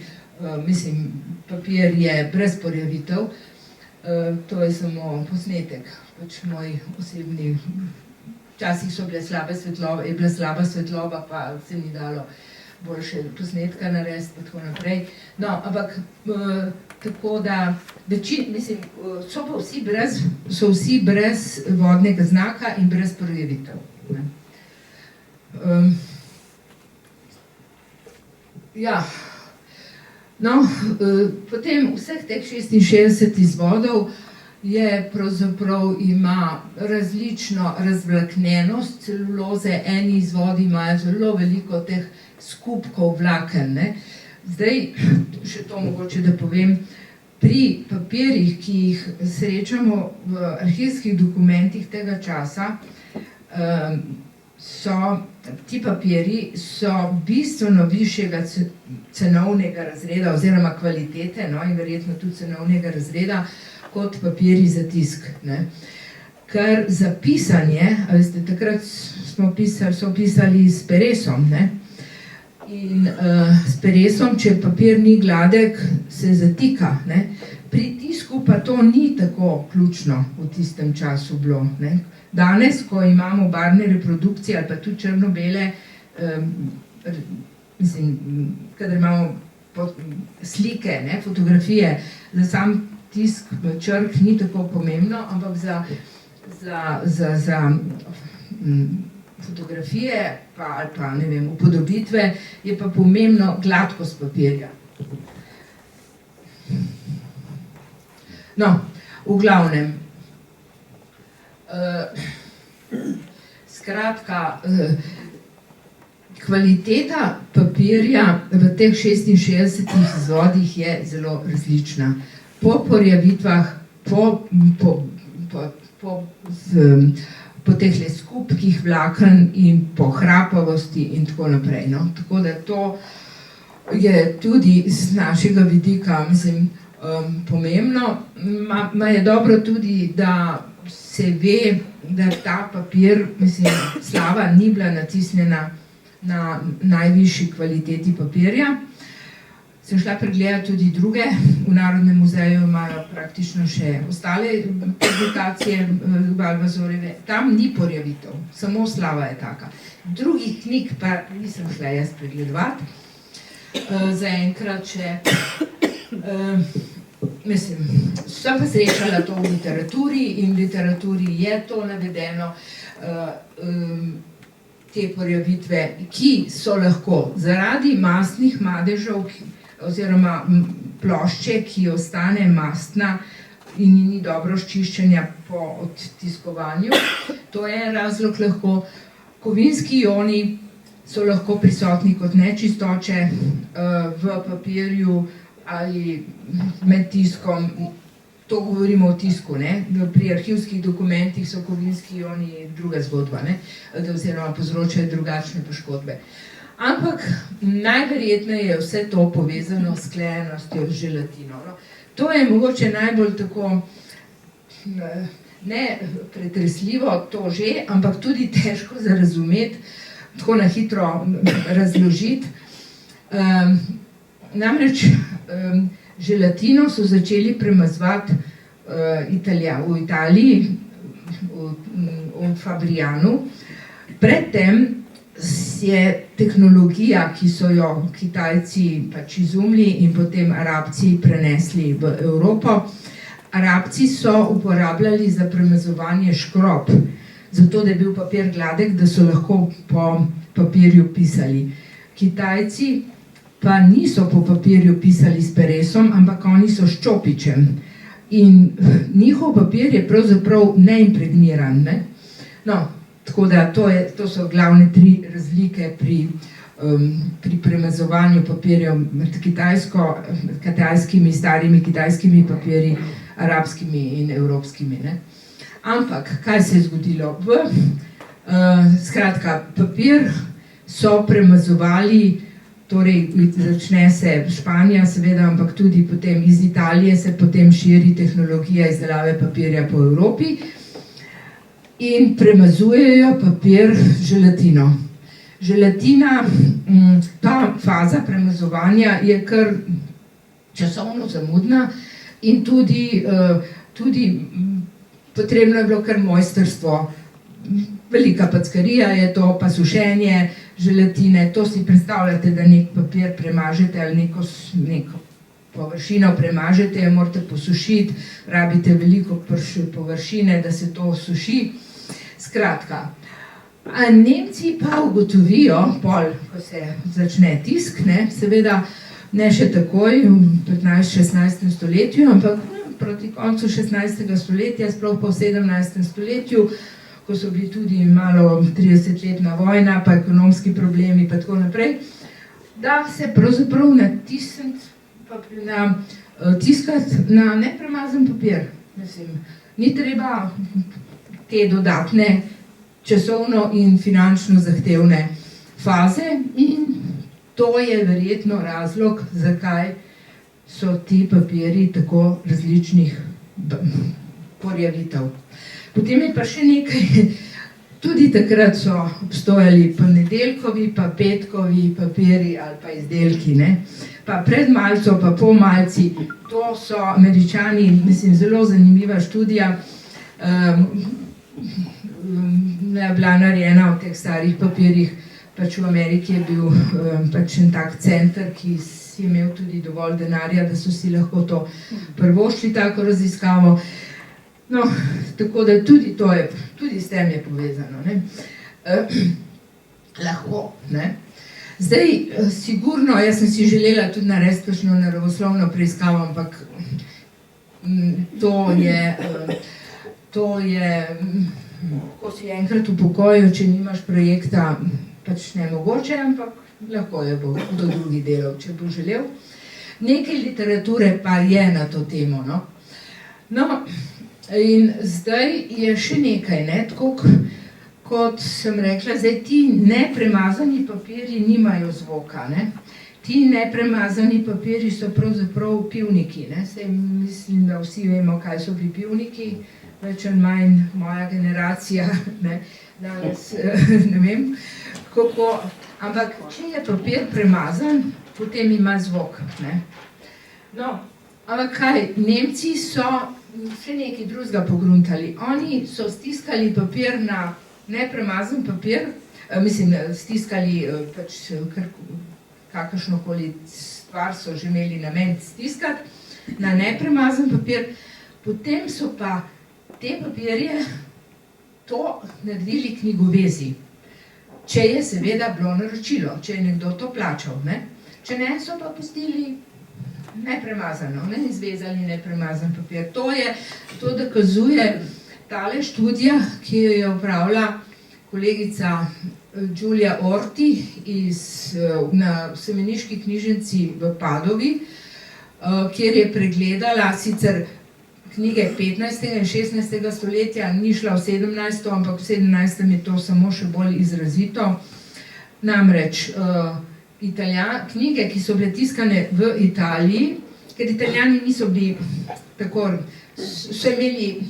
mislim, papir je brez porjavitev, to je samo posnetek, pač moj osebni, včasih so bile slabe svetlobe, je bila slaba svetloba, pa se ni dalo boljše posnetka narediti, pa tako naprej. No, ampak tako da, mislim, so pa vsi brez vodnega znaka in brez porjavitev. Ja, no, potem vseh teh 66 izvodov pravzaprav ima različno razvlaknjenost celuloze, eni izvodi imajo zelo veliko teh skupkov vlaken, ne. Zdaj, še to mogoče da povem, pri papirjih, ki jih srečamo v arhivskih dokumentih tega časa, ti papirji so bistveno višjega cenovnega razreda oziroma kvalitete, no, in verjetno tudi cenovnega razreda, kot papirji za tisk, ne. Ker za pisanje, veste, takrat so pisali s peresom, ne, in s peresom, če papir ni gladek, se zatika, ne. Pri tisku pa to ni tako ključno v tistem času bilo, ne. Danes, ko imamo barvne reprodukcije ali pa tudi črno-bele, mislim, kadar imamo slike, ne, fotografije, za sam tisk črk ni tako pomembno, ampak za fotografije ali pa, ne vem, upodobitve je pa pomembno gladkost papirja. No, v glavnem, skratka, kvaliteta papirja v teh 66 izvodih je zelo različna. Po porjavitvah, po teh skupkih vlaken in po hrapavosti in tako naprej, no. Tako da to je tudi z našega vidika, mislim, pomembno. Ma je dobro tudi, da se ve, da ta papir, mislim, slava ni bila natisnjena na najvišji kvaliteti papirja. Sem šla pregledati tudi druge, v Narodnem muzeju imajo praktično še ostale publikacije Valvazorjeve, tam ni porjavitev, samo slava je taka. Drugih knjig pa nisem šla jaz pregledovati, zaenkrat še, mislim, sem pa srečala to v literaturi in v literaturi je to navedeno, te porjavitve, ki so lahko zaradi mastnih madežev, oziroma plošče, ki ostane mastna in ni dobro sčiščenja po odtiskovanju. To je en razlog lahko. Kovinski ioni so lahko prisotni kot nečistoče v papirju ali med tiskom. To govorimo o tisku, ne? Pri arhivskih dokumentih so kovinski ioni druga zgodba, ne? Oziroma povzročajo drugačne poškodbe. Ampak najverjetneje je vse to povezano s sklejenostjo z želatino. No, to je mogoče najbolj tako, ne pretresljivo, to že, ampak tudi težko za razumeti, tako na hitro razložiti. Namreč želatino so začeli premazovati v Italiji, v Fabrianu. Predtem je tehnologija, ki so jo Kitajci pač izumili in potem Arabci prenesli v Evropo. Arabci so uporabljali za premazovanje škrob, zato da je bil papir gladek, da so lahko po papirju pisali. Kitajci pa niso po papirju pisali s peresom, ampak oni so s čopičem. In njihov papir je pravzaprav neimpregniran, ne? No, Tako da to so glavne 3 razlike pri premazovanju papirjev med kitajskimi, starimi kitajskimi papirji, arabskimi in evropskimi. Ne. Ampak, kaj se je zgodilo? Skratka, papir so premazovali, torej začne se Španija seveda, ampak tudi potem iz Italije se potem širi tehnologija izdelave papirja po Evropi in premazujejo papir z želatino. Želatina, ta faza premazovanja je kar časovno zamudna in tudi potrebno je bilo kar mojstrstvo. Velika packarija je to, pa sušenje želatine, to si predstavljate, da nek papir premažete ali neko površino premažete, jo morate posušiti, rabite veliko površine, da se to suši. Skratka, a Nemci pa ugotovijo, pol, ko se začne tisk, ne, seveda ne še takoj, v 15-16. stoletju, ampak proti koncu 16. stoletja, sploh po 17. stoletju, ko so bili tudi malo 30-letna vojna, pa ekonomski problemi, pa tako naprej, da se pravzaprav tiskati na nepremazan papir. Mislim, ni treba te dodatne časovno in finančno zahtevne faze in to je verjetno razlog, zakaj so ti papirji tako različnih porjavitev. Potem je pa še nekaj, tudi takrat so obstojali pa nedeljkovi, pa petkovi papirji ali pa izdelki, ne? Pa pred malco, pa po malci, to so Američani, mislim, zelo zanimiva študija, je bila narejena v teh starih papirjih, pač v Ameriki je bil pač en tak center, ki si imel tudi dovolj denarja, da so si lahko to privoščili tako raziskavo. No, tako da tudi to je, tudi s tem je povezano, ne. Lahko, ne. Zdaj, sigurno, jaz sem si želela tudi narediti kakšno naravoslovno preiskavo, ampak to je, ko si enkrat v pokoju, če nimaš projekta, pač nemogoče, ampak lahko je bo kdo drugi delal, če bo želel. Nekaj literature pa je na to temo, no. No, in zdaj je še nekaj, ne, tako kot sem rekla, zdaj ti nepremazani papirji nimajo zvoka, ne. Ti nepremazani papirji so pravzaprav pivniki, ne, saj mislim, da vsi vemo, kaj so bili pivniki, več ali manj moja generacija, ne, danes ne vem, kako, ampak če je papir premazan, potem ima zvok, ne. No, ampak kaj, Nemci so še nekaj drugega pogruntali. Oni so stiskali papir na nepremazan papir, mislim, stiskali pač kakršnokoli stvar so že imeli namen stiskati na nepremazan papir, potem so pa te papirje to naredili knjigovezi. Če je seveda bilo naročilo, če je nekdo to plačal, ne. Če ne, so pa pustili nepremazano, ne, izvezali nepremazan papir. To dokazuje tale študija, ki jo je opravila kolegica Giulia Orti na semeniški knjižnici v Padovi, kjer je pregledala sicer knjige 15. in 16. stoletja, ni šla v 17., ampak v 17. je to samo še bolj izrazito. Namreč knjige, ki so bile tiskane v Italiji, ker Italijani niso bili tako, so imeli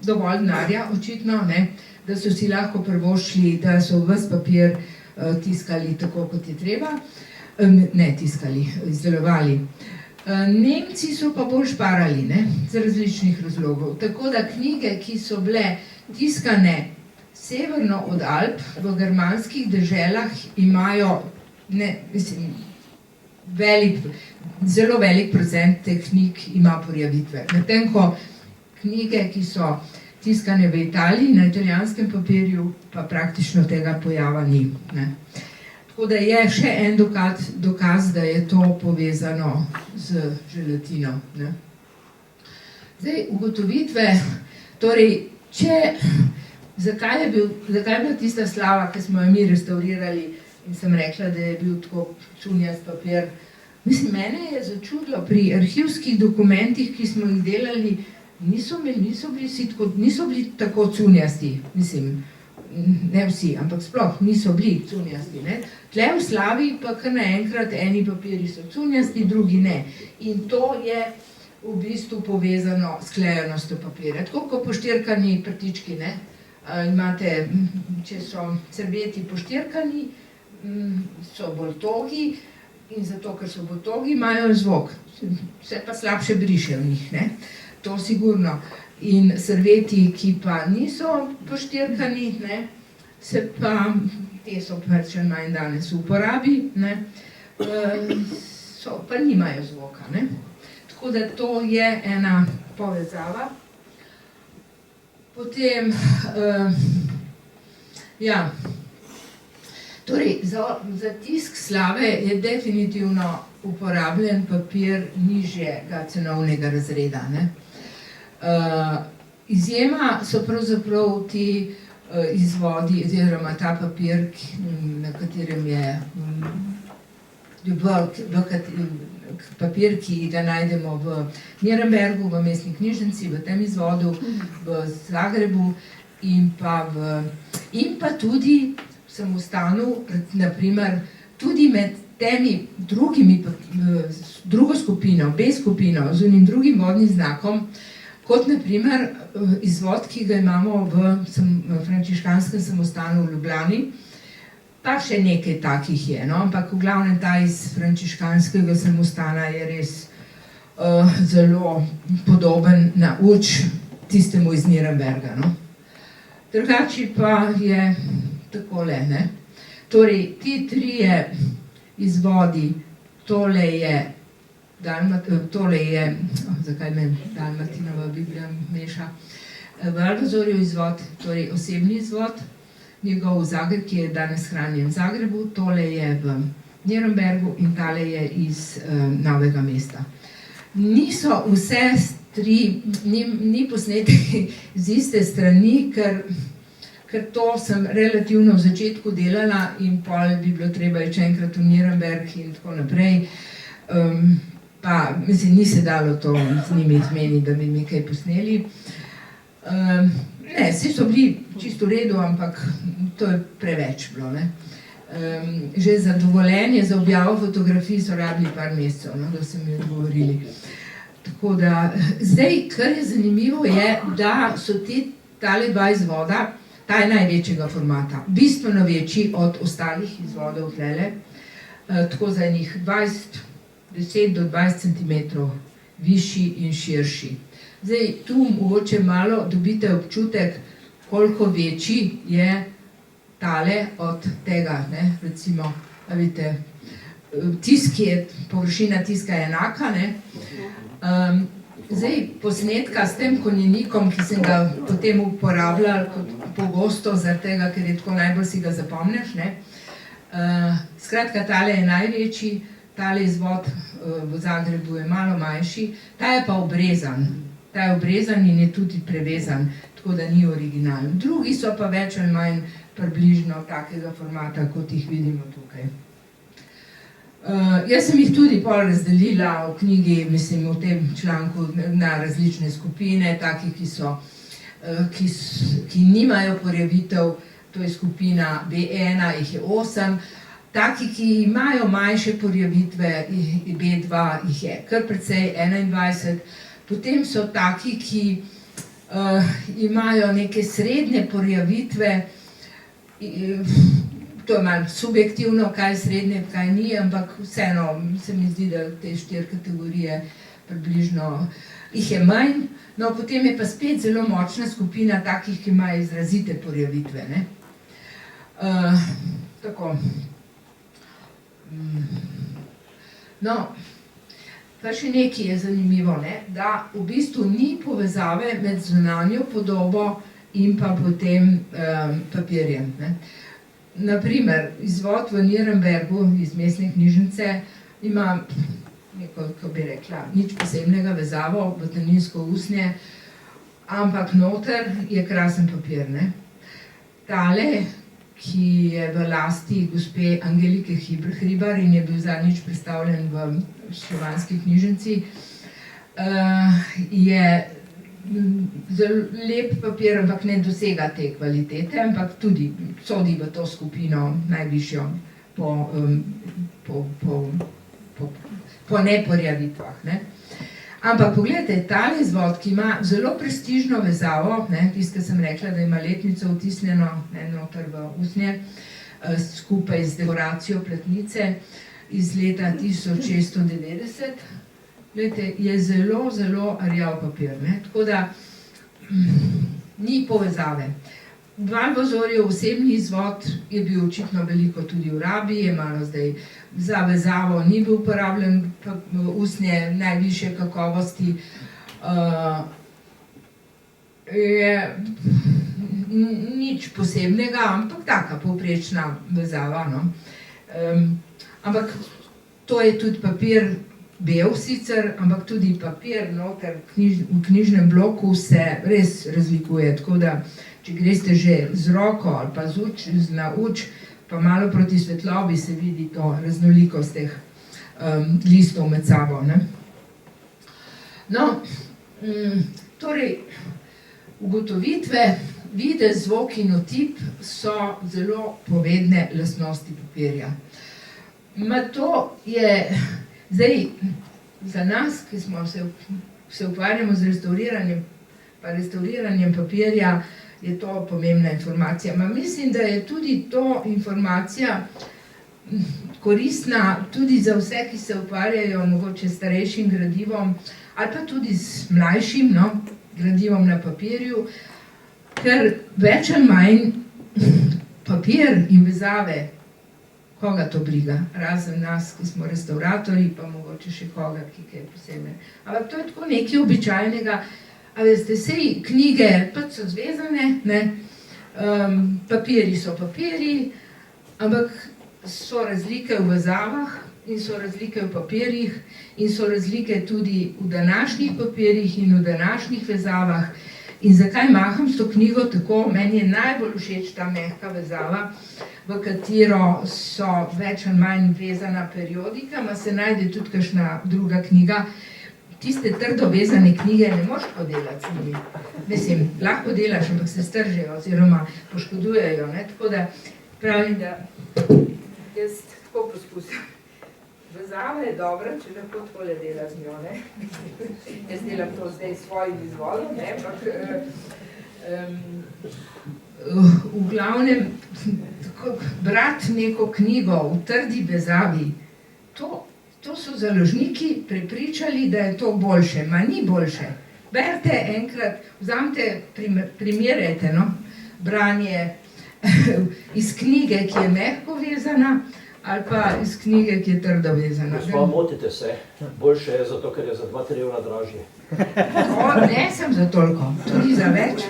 dovolj denarja, očitno, ne, da so si lahko privoščili, da so ves papir tiskali tako, kot je treba, ne tiskali, izdelovali. Nemci so pa bolj šparali, ne, z različnih razlogov, tako da knjige, ki so bile tiskane severno od Alp, v germanskih deželah, imajo, zelo velik procent teh knjig ima porjavitve. Medtem ko knjige, ki so tiskane v Italiji, na italijanskem papirju, pa praktično tega pojava ni, ne. Tako da je še en dokaz, da je to povezano z želatino, ne. Zdaj, ugotovitve, torej, če zakaj je bila tista slava, ki smo jo mi restaurirali in sem rekla, da je bil tako cunjast papir. Mislim, mene je začudilo pri arhivskih dokumentih, ki smo jih delali, niso bili tako cunjasti, mislim, ne vsi, ampak sploh niso bili cunjasti. Ne? Tle v slavi pa kar naenkrat eni papiri so cunjasti, drugi ne. In to je v bistvu povezano s klejenostjo papirja. Tako kot poštirkani prtički, ne? Imate, če so srbeti poštirkani, so bolj togi in zato, ker so bolj togi, imajo zvok. Se pa slabše briše v njih, ne? To sigurno. In srbeti, ki pa niso poštirkani, ne? Se pa, te so pač manj danes v uporabi, ne? So pa nimajo zvoka, ne? Tako da to je ena povezava. Potem, ja, torej za tisk slave je definitivno uporabljen papir nižjega cenovnega razreda, ne. Izjema so pravzaprav ti izvodi, oziroma ta papir, na katerem je papir, ki ga najdemo v Nürnbergu, v mestni knjižnici, v tem izvodu, v Zagrebu in pa tudi v samostanu, naprimer, tudi med temi drugo skupino, B skupino, z unim drugim vodnim znakom, kot naprimer izvod, ki ga imamo v frančiškanskem samostanu v Ljubljani, pa še nekaj takih je, no, ampak v glavnem ta iz frančiškanskega samostana je res zelo podoben na uč tistemu iz Nürnberga, no. Drugače pa je takole, ne. Torej, ti trije izvodi, tole je, zakaj me Dalmatinova Biblija meša, Valvazorjev izvod, torej osebni izvod, njegov Zagreb, ki je danes hranjen v Zagrebu, tole je v Nürnbergu in tale je iz Novega mesta. Niso vse tri, ni posnetek z iste strani, ker to sem relativno v začetku delala in pol bi bilo treba iti enkrat v Nürnberg in tako naprej. Pa, mislim, ni se dalo to z njimi zmeniti, da bi mi kaj posneli. Ne, vsi so bili čisto v redu, ampak to je preveč bilo, ne. Že za dovoljenje, za objavo fotografij so rabili par mesecev, no, da so mi odgovorili. Tako da, zdaj, kar je zanimivo je, da so tale dva izvoda, ta je največjega formata, bistveno večji od ostalih izvodov tlele, tako za enih 10 do 20 centimetrov višji in širši. Zdaj, tu mogoče malo dobite občutek, koliko večji je tale od tega, ne, recimo, vidite, tisk je, površina tiska je enaka, ne. Zdaj, posnetka s tem konjenikom, ki sem ga potem uporabljala kot pogosto, zaradi tega, ker je tako najbolj si ga zapomniš, ne. Skratka, tale je največji, tale izvod v Zagrebu je malo manjši, ta je pa obrezan. Ta je obrezan in je tudi prevezan, tako da ni originalen. Drugi so pa več ali manj približno takega formata, kot jih vidimo tukaj. Jaz sem jih tudi pol razdelila v knjigi, mislim, v tem članku na različne skupine, takih, ki nimajo porjavitev, to je skupina B1, jih je 8, taki, ki imajo manjše porjavitve, B2, jih je kar precej 21, potem so taki, ki imajo neke srednje porjavitve, to je malo subjektivno, kaj je srednje, kaj ni, ampak vseeno se mi zdi, da te 4 kategorije približno jih je manj. No, potem je pa spet zelo močna skupina takih, ki imajo izrazite porjavitve, ne. Tako. No, pa še nekaj je zanimivo, ne, da v bistvu ni povezave med zunanjo podobo in pa potem papirjem, ne. Naprimer, izvod v Nürnbergu iz mestne knjižnice ima neko, kako bi rekla, nič posebnega vezavo, botaninsko usnje, ampak noter je krasen papir, ne. tale, ki je v lasti gospe Angelike Hribar in je bil zadnjič predstavljen v Slovanski knjižnici, je zelo lep papir, ampak ne dosega te kvalitete, ampak tudi sodi v to skupino najvišjo po neporjavitvah. Ne. Ampak pogledajte, tale izvod, ki ima zelo prestižno vezavo, tisto, ki sem rekla, da ima letnico vtisnjeno noter v usnje, skupaj z dekoracijo platnice iz leta 1690, gledajte, je zelo, zelo rjav papir, tako da ni povezave. Valvazorjev osebni izvod je bil očitno veliko tudi v rabi, je malo zdaj za vezavo ni bil uporabljen usnje najvišje kakovosti. Nič posebnega, ampak taka povprečna vezava. No. Ampak to je tudi papir bel sicer, ampak tudi papir noter v knjižnem bloku se res razlikuje, tako da če greste že z roko ali pa na uč, pa malo proti svetlobi se vidi to raznolikost teh listov med sabo. Ne? No, torej, ugotovitve, videz, zvok in otip so zelo povedne lastnosti papirja. To je zdaj za nas, ki smo se ukvarjamo z restauriranjem papirja, je to pomembna informacija. Mislim, da je tudi to informacija koristna tudi za vse, ki se ukvarjajo mogoče starejšim gradivom ali pa tudi z mlajšim gradivom na papirju, ker več ali manj papir in vezave, koga to briga, razen nas, ki smo restauratorji, pa mogoče še koga, ki kaj posebej. Ampak to je tako nekaj običajnega. A veste, sej knjige pač so zvezane, papiri so papiri, ampak so razlike v vezavah in so razlike v papirjih in so razlike tudi v današnjih papirjih in v današnjih vezavah. In zakaj maham s to knjigo tako? Meni je najbolj všeč ta mehka vezava, v katero so več ali manj vezana periodika, ma se najde tudi kakšna druga knjiga. Tiste trdo vezane knjige ne moreš podelati z njimi. Mislim, lahko delaš, ampak se stržejo oziroma poškodujejo. Tako da pravim, da jaz tako poskusim. Vezava je dobra, če lahko tole dela z njo. Jaz delam to zdaj s svojim izvodom, ampak v glavnem brati neko knjigo v trdi vezavi, to so založniki prepričali, da je to boljše. Ma ni boljše. Berite enkrat, vzamite, primerjajte branje iz knjige, ki je mehko vezana, ali pa iz knjige, ki je trdo vezana. Gospa, motite se. Boljše je zato, ker je za 2-3 evra dražje. Ne sem za toliko, tudi za več.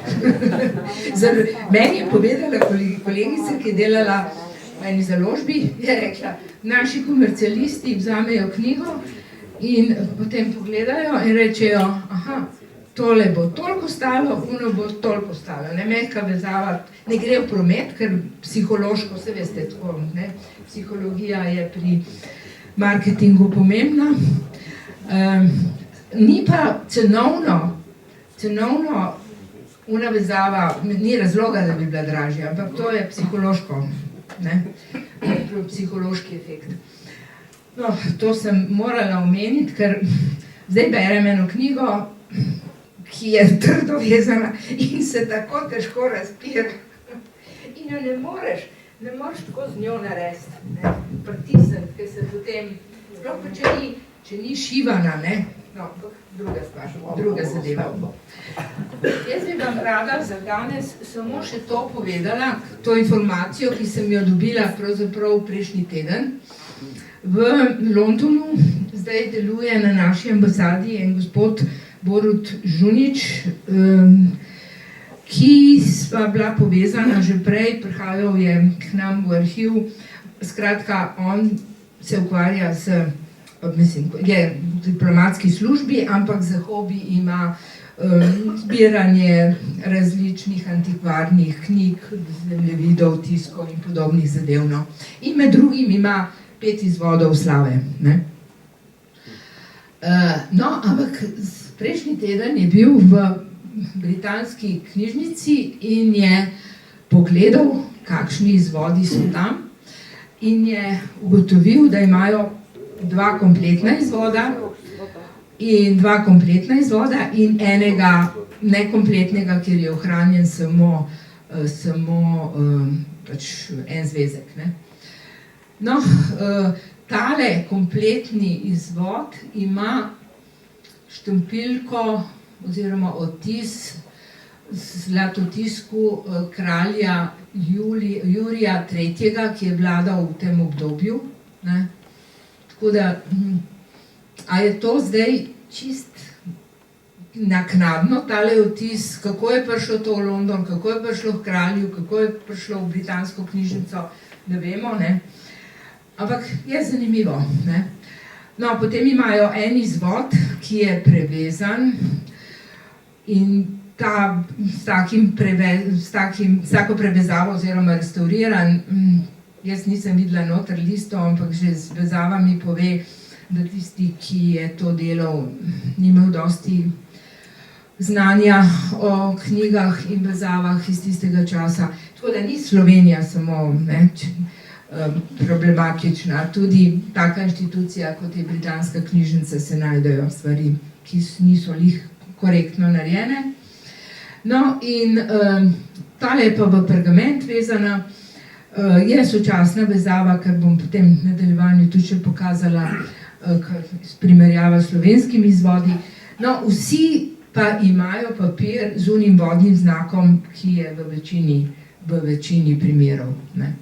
Meni je povedala kolegica, ki je delala v eni založbi, je rekla, naši komercialisti vzamejo knjigo in potem pogledajo in rečejo, aha, tole bo toliko stalo, ono bo toliko stalo. Mehka vezava ne gre v promet, ker psihološko, se veste tako, psihologija je pri marketingu pomembna. Ni pa cenovno una vezava, ni razloga, da bi bila dražja, ampak to je psihološko. Psihološki efekt. No, to sem morala omeniti, ker zdaj berem eno knjigo, ki je trdo vezana in se tako težko razpira. In jo ne moreš tako z njo narediti, pritisniti, ker se potem, sploh pa če ni šivana, no, druga stvar, druga zadeva. Jaz bi vam rada za danes samo še to povedala, to informacijo, ki sem jo dobila pravzaprav prejšnji teden. V Londonu zdaj deluje na naši ambasadi en gospod Borut Žunič, ki sva bila povezana že prej, prihajal je k nam v arhiv. Skratka, on se ukvarja z mislim, je v diplomatski službi, ampak za hobi ima zbiranje različnih antikvarnih knjig, zemljevidov, tiskov in podobnih zadev. No. In med drugim ima 5 izvodov slave. Ne. No, ampak prejšnji teden je bil v britanski knjižnici in je pogledal, kakšni izvodi so tam, in je ugotovil, da imajo 2 kompletna izvoda in 2 kompletna izvoda in enega nekompletnega, kjer je ohranjen samo pač en zvezek. Ne. No, tale kompletni izvod ima štampiljko oziroma odtis zlatotisku kralja Jurija III., ki je vladal v tem obdobju. Ne. Tako da, a je to zdaj čist naknadno, tale odtis, kako je prišlo to v London, kako je prišlo v kralju, kako je prišlo v britansko knjižnico, ne vemo, ne. Ampak je zanimivo, ne. No, potem imajo en izvod, ki je prevezan in ta s tako prevezavo oziroma restauriran, jaz nisem videla noter listov, ampak že z vezavami pove, da tisti, ki je to delal, ni imel dosti znanja o knjigah in vezavah iz tistega časa. Tako da ni Slovenija samo problematična, tudi taka inštitucija, kot je britanska knjižnica, se najdejo stvari, ki niso lih korektno narejene. No, in tale je pa v pergament vezana, je sočasna vezava, kar bom potem v nadaljevanju tudi še pokazala, primerjava s slovenskimi izvodi. No, vsi pa imajo papir z unim vodnim znakom, ki je v večini primerov. Ne.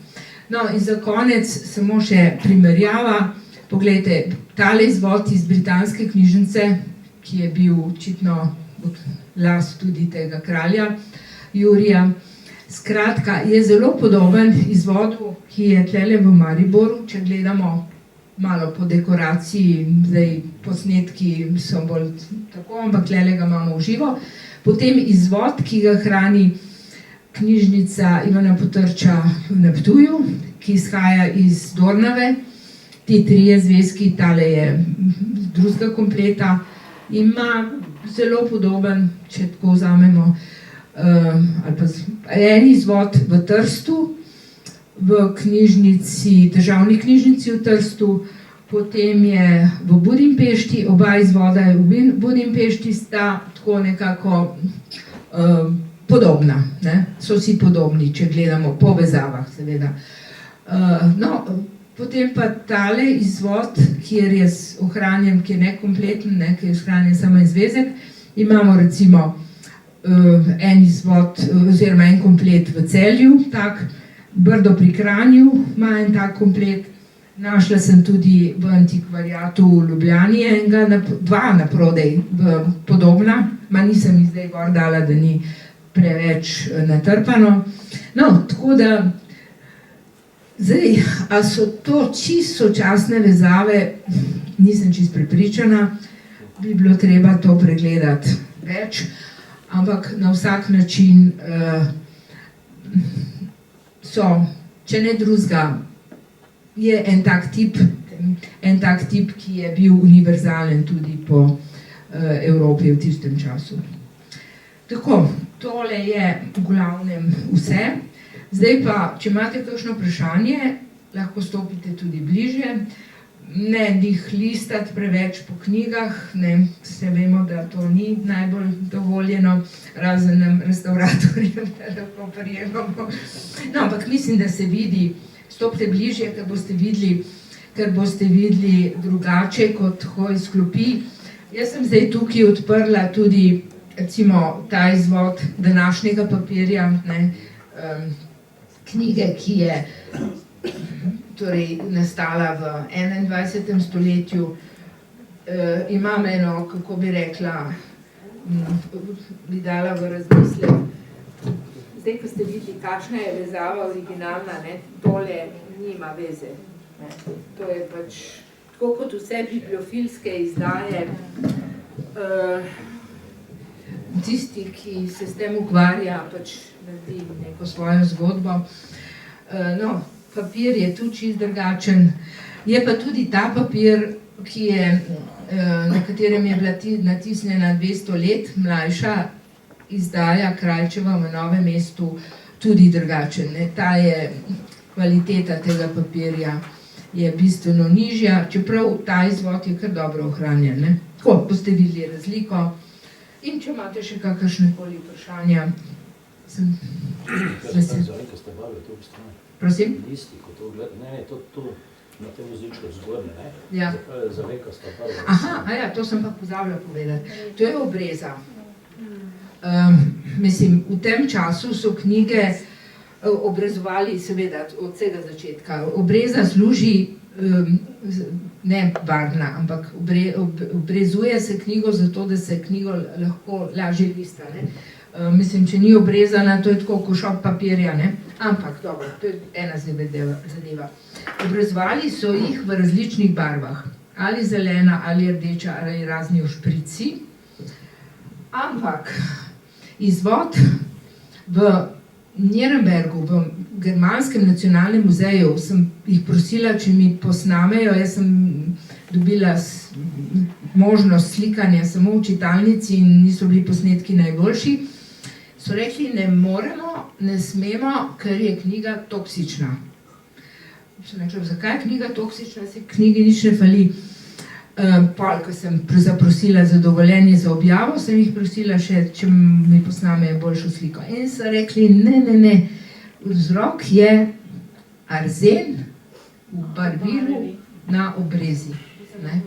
No, in za konec samo še primerjava. Poglejte, tale izvod iz britanske knjižnice, ki je bil očitno last tudi tega kralja Jurija. Skratka, je zelo podoben izvodu, ki je tlele v Mariboru, če gledamo malo po dekoraciji, zdaj posnetki so bolj tako, ampak tlele ga imamo v živo. Potem izvod, ki ga hrani knjižnica Ivana Potrča na Ptuju, ki izhaja iz Dornave. Ti 3 zvezki, tale je drugega kompleta, ima zelo podoben, če tako vzamemo, ali pa en izvod v Trstu, v knjižnici, državni knjižnici v Trstu, potem je v Budimpešti, oba izvoda v Budimpešti sta tako nekako podobna, ne? So si podobni, če gledamo po vezavah, seveda. No, potem pa tale izvod, kjer je ohranjen, ki je nekompleten, ne, ki je ohranjen samo en zvezek, imamo recimo en izvod oziroma en komplet v Celju, tak, Brdo pri Kranju ima en tak komplet, našla sem tudi v antikvariatu v Ljubljani enega, 2 naprodaj, podobna, nisem jih zdaj gor dala, da ni preveč natrpano. No, tako da zdaj, a so to čisto sočasne vezave, nisem čisto prepričana, bi bilo treba to pregledati več, ampak na vsak način so, če ne drugega, je en tak tip, ki je bil univerzalen tudi po Evropi v tistem času. Tako, tole je v glavnem vse. Zdaj pa, če imate kakšno vprašanje, lahko stopite tudi bližje. Ne jih listati preveč po knjigah, ne, vse vemo, da to ni najbolj dovoljeno, razen nam restauratorjem, da lahko prijemamo. No, ampak mislim, da se vidi, stopite bližje, ker boste videli drugače kot tako iz klopi. Jaz sem zdaj tukaj odprla tudi recimo ta izvod današnjega papirja, ne, knjige, ki je torej nastala v 21. stoletju. Imam eno, kako bi rekla, bi dala v razmislek. Zdaj, ko ste videli, kakšna je vezava originalna, ne, tole nima veze. Ne. To je pač tako kot vse bibliofilske izdaje, tisti, ki se s tem ukvarja, pač naredi neko svojo zgodbo. No, papir je tudi čist drugačen. Je pa tudi ta papir, ki je, na katerem je bila natisnjena 200 let mlajša izdaja Krajčeva v Novem mestu, tudi drugačen. Ne? Ta je, kvaliteta tega papirja je bistveno nižja, čeprav ta izvod je kar dobro ohranjen. Ne? Tako, boste videli razliko. In če imate še kakršnekoli vprašanja, sem vesel. Prosim? Listi, ko to gleda, ne, to tu, na tem vozičku zgornje, ne? Ja. Zavekasta barva. Aha, to sem pa pozabila povedati. To je obreza. Mislim, v tem času so knjige obrezovali, seveda, od vsega začetka. Obreza služi, ne barvna, ampak obrezuje se knjigo zato, da se knjigo lahko lažje lista. Ne? Mislim, če ni obrezana, to je tako košok papirja, ne? Ampak, dobro, to je ena zadeva. Obrezovali so jih v različnih barvah, ali zelena, ali rdeča, ali razni ošprici. Ampak izvod v Nürnbergu, v Germanskem nacionalnem muzeju, sem jih prosila, če mi posnamejo, jaz sem dobila možnost slikanja samo v čitalnici in niso bili posnetki najboljši, so rekli, ne moremo, ne smemo, ker je knjiga toksična. Sem rekla, zakaj je knjiga toksična, se knjigi nič ne fali. Pol, ko sem zaprosila za dovoljenje za objavo, sem jih prosila še, če mi posnamejo boljšo sliko. In so rekli, ne, vzrok je arzen v barvilu na obrezi. Ne?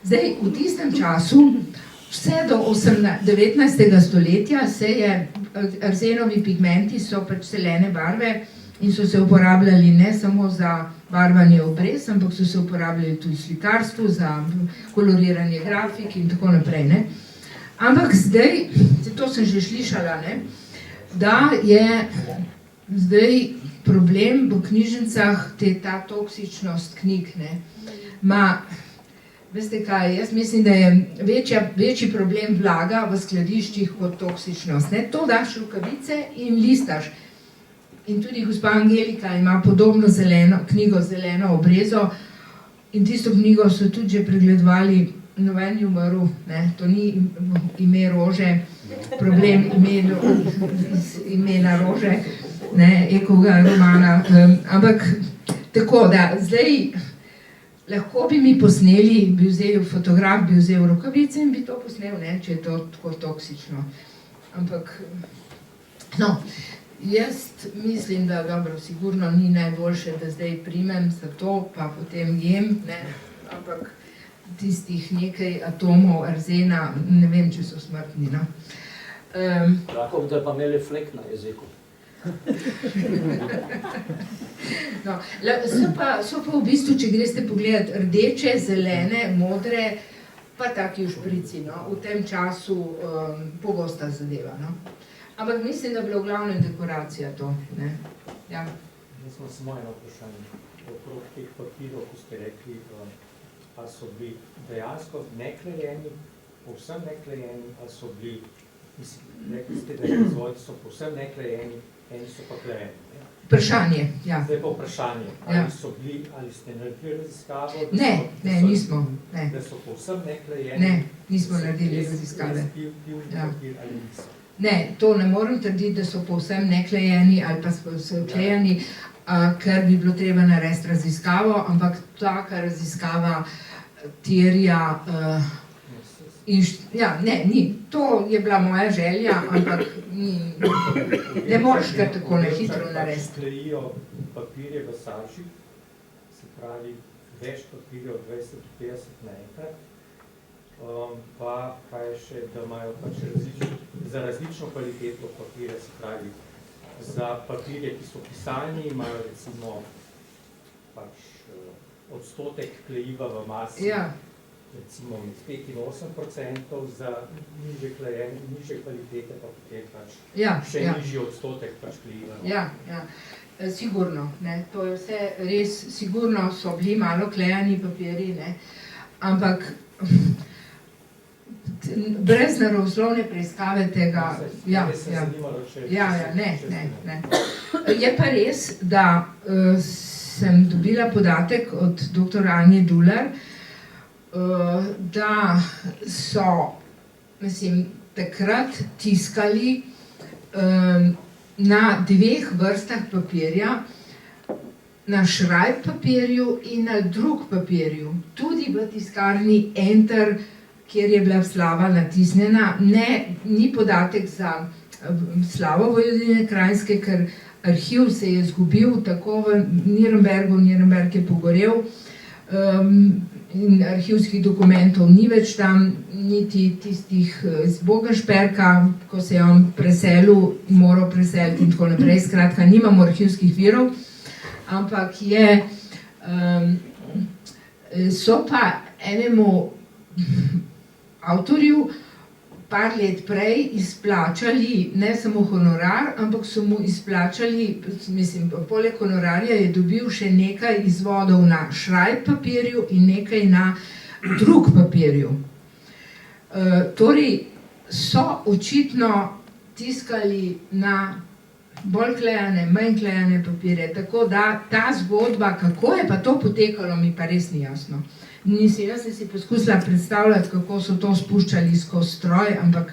Zdaj, v tistem času, vse do 19. stoletja, se je, arzenovi pigmenti so pač zelene barve in so se uporabljali ne samo za barvanje obrez, ampak so se uporabljali tudi v slikarstvu, za koloriranje grafik in tako naprej. Ne? Ampak zdaj, to sem že slišala, ne? Da je zdaj problem v knjižnicah ta toksičnost knjig. Ne? Veste kaj, jaz mislim, da je večji problem vlaga v skladiščih kot toksičnost. Ne? To daš rokavice in listaš. In tudi gospa Angelika ima podobno knjigo zeleno obrezo in tisto knjigo so tudi že pregledovali, noben je umrl, ne? To ni ime rože, problem imena rože, ne? Ekova romana, ampak tako da, zdaj lahko bi mi posneli, bi vzel fotograf, bi vzel rokavice in bi to posnel, ne? Če je to tako toksično. Ampak, no, jaz mislim, da dobro, sigurno ni najboljše, da zdaj primem za to, pa potem jem, ne, ampak tistih nekaj atomov arzena, ne vem, če so smrtni, no. Lahko bi pa imeli flek na jeziku. No, so pa v bistvu, če greste pogledat, rdeče, zelene, modre, pa taki v šprici, no, v tem času pogosta zadeva, no. Ampak mislim, da je bila v glavnem dekoracija to, ne. Ja. Jaz imam samo eno vprašanje. Okrog teh papirov, ko ste rekli, ali so bili dejansko neklejeni, povsem neklejeni, ali so bili, rekli ste, da izvodi so povsem neklejeni, eni so pa klejeni. Vprašanje, ja. Zdaj pa vprašanje, ali so bili, ali ste naredili raziskavo? Ne, nismo. Da so povsem neklejeni? Ne, nismo naredili raziskave. Ali niso? Ne, to ne morem trditi, da so povsem neklejeni ali pa so klejeni, ker bi bilo treba narediti raziskavo, ampak taka raziskava terja ja, ne, ni. To je bila moja želja, ampak ne moreš kar tako na hitro narediti. Klejijo papirje v saži, se pravi več papirjev od 20-50 naenkrat, pa kaj še, da imajo pač za različno kvaliteto papirja, se pravi za papirje, ki so pisalni, imajo recimo pač odstotek klejiva v masi recimo med 5 in 8%, za nižje kvalitete pa potem pač še nižji odstotek pač klejivano. Ja, sigurno, ne, to je vse res, sigurno so bili malo klejani papirji, ne, ampak brez naravoslovne preiskave tega, ne. Je pa res, da sem dobila podatek od dr. Anje Dular, da so, mislim, takrat tiskali na 2 vrstah papirja, na šrajb papirju in na drug papirju. Tudi v tiskarni Enter, kjer je bila slava natisnjena, ni podatek za slavo Vojvodine Kranjske, ker arhiv se je izgubil tako v Nürnbergu, Nürnberg je pogorel, in arhivskih dokumentov ni več tam, niti tistih iz Bogenšperka, ko se je on preselil, moral preseliti in tako naprej. Skratka, nimamo arhivskih virov, ampak so pa enemu avtorju par let prej izplačali ne samo honorar, ampak so mu izplačali, mislim, poleg honorarja je dobil še nekaj izvodov na šrajb papirju in nekaj na drug papirju. Torej so očitno tiskali na bolj klejane, manj klejane papirje, tako da ta zgodba, kako je pa to potekalo, mi pa res ni jasno. Jaz sem si poskusila predstavljati, kako so to spuščali skozi stroj, ampak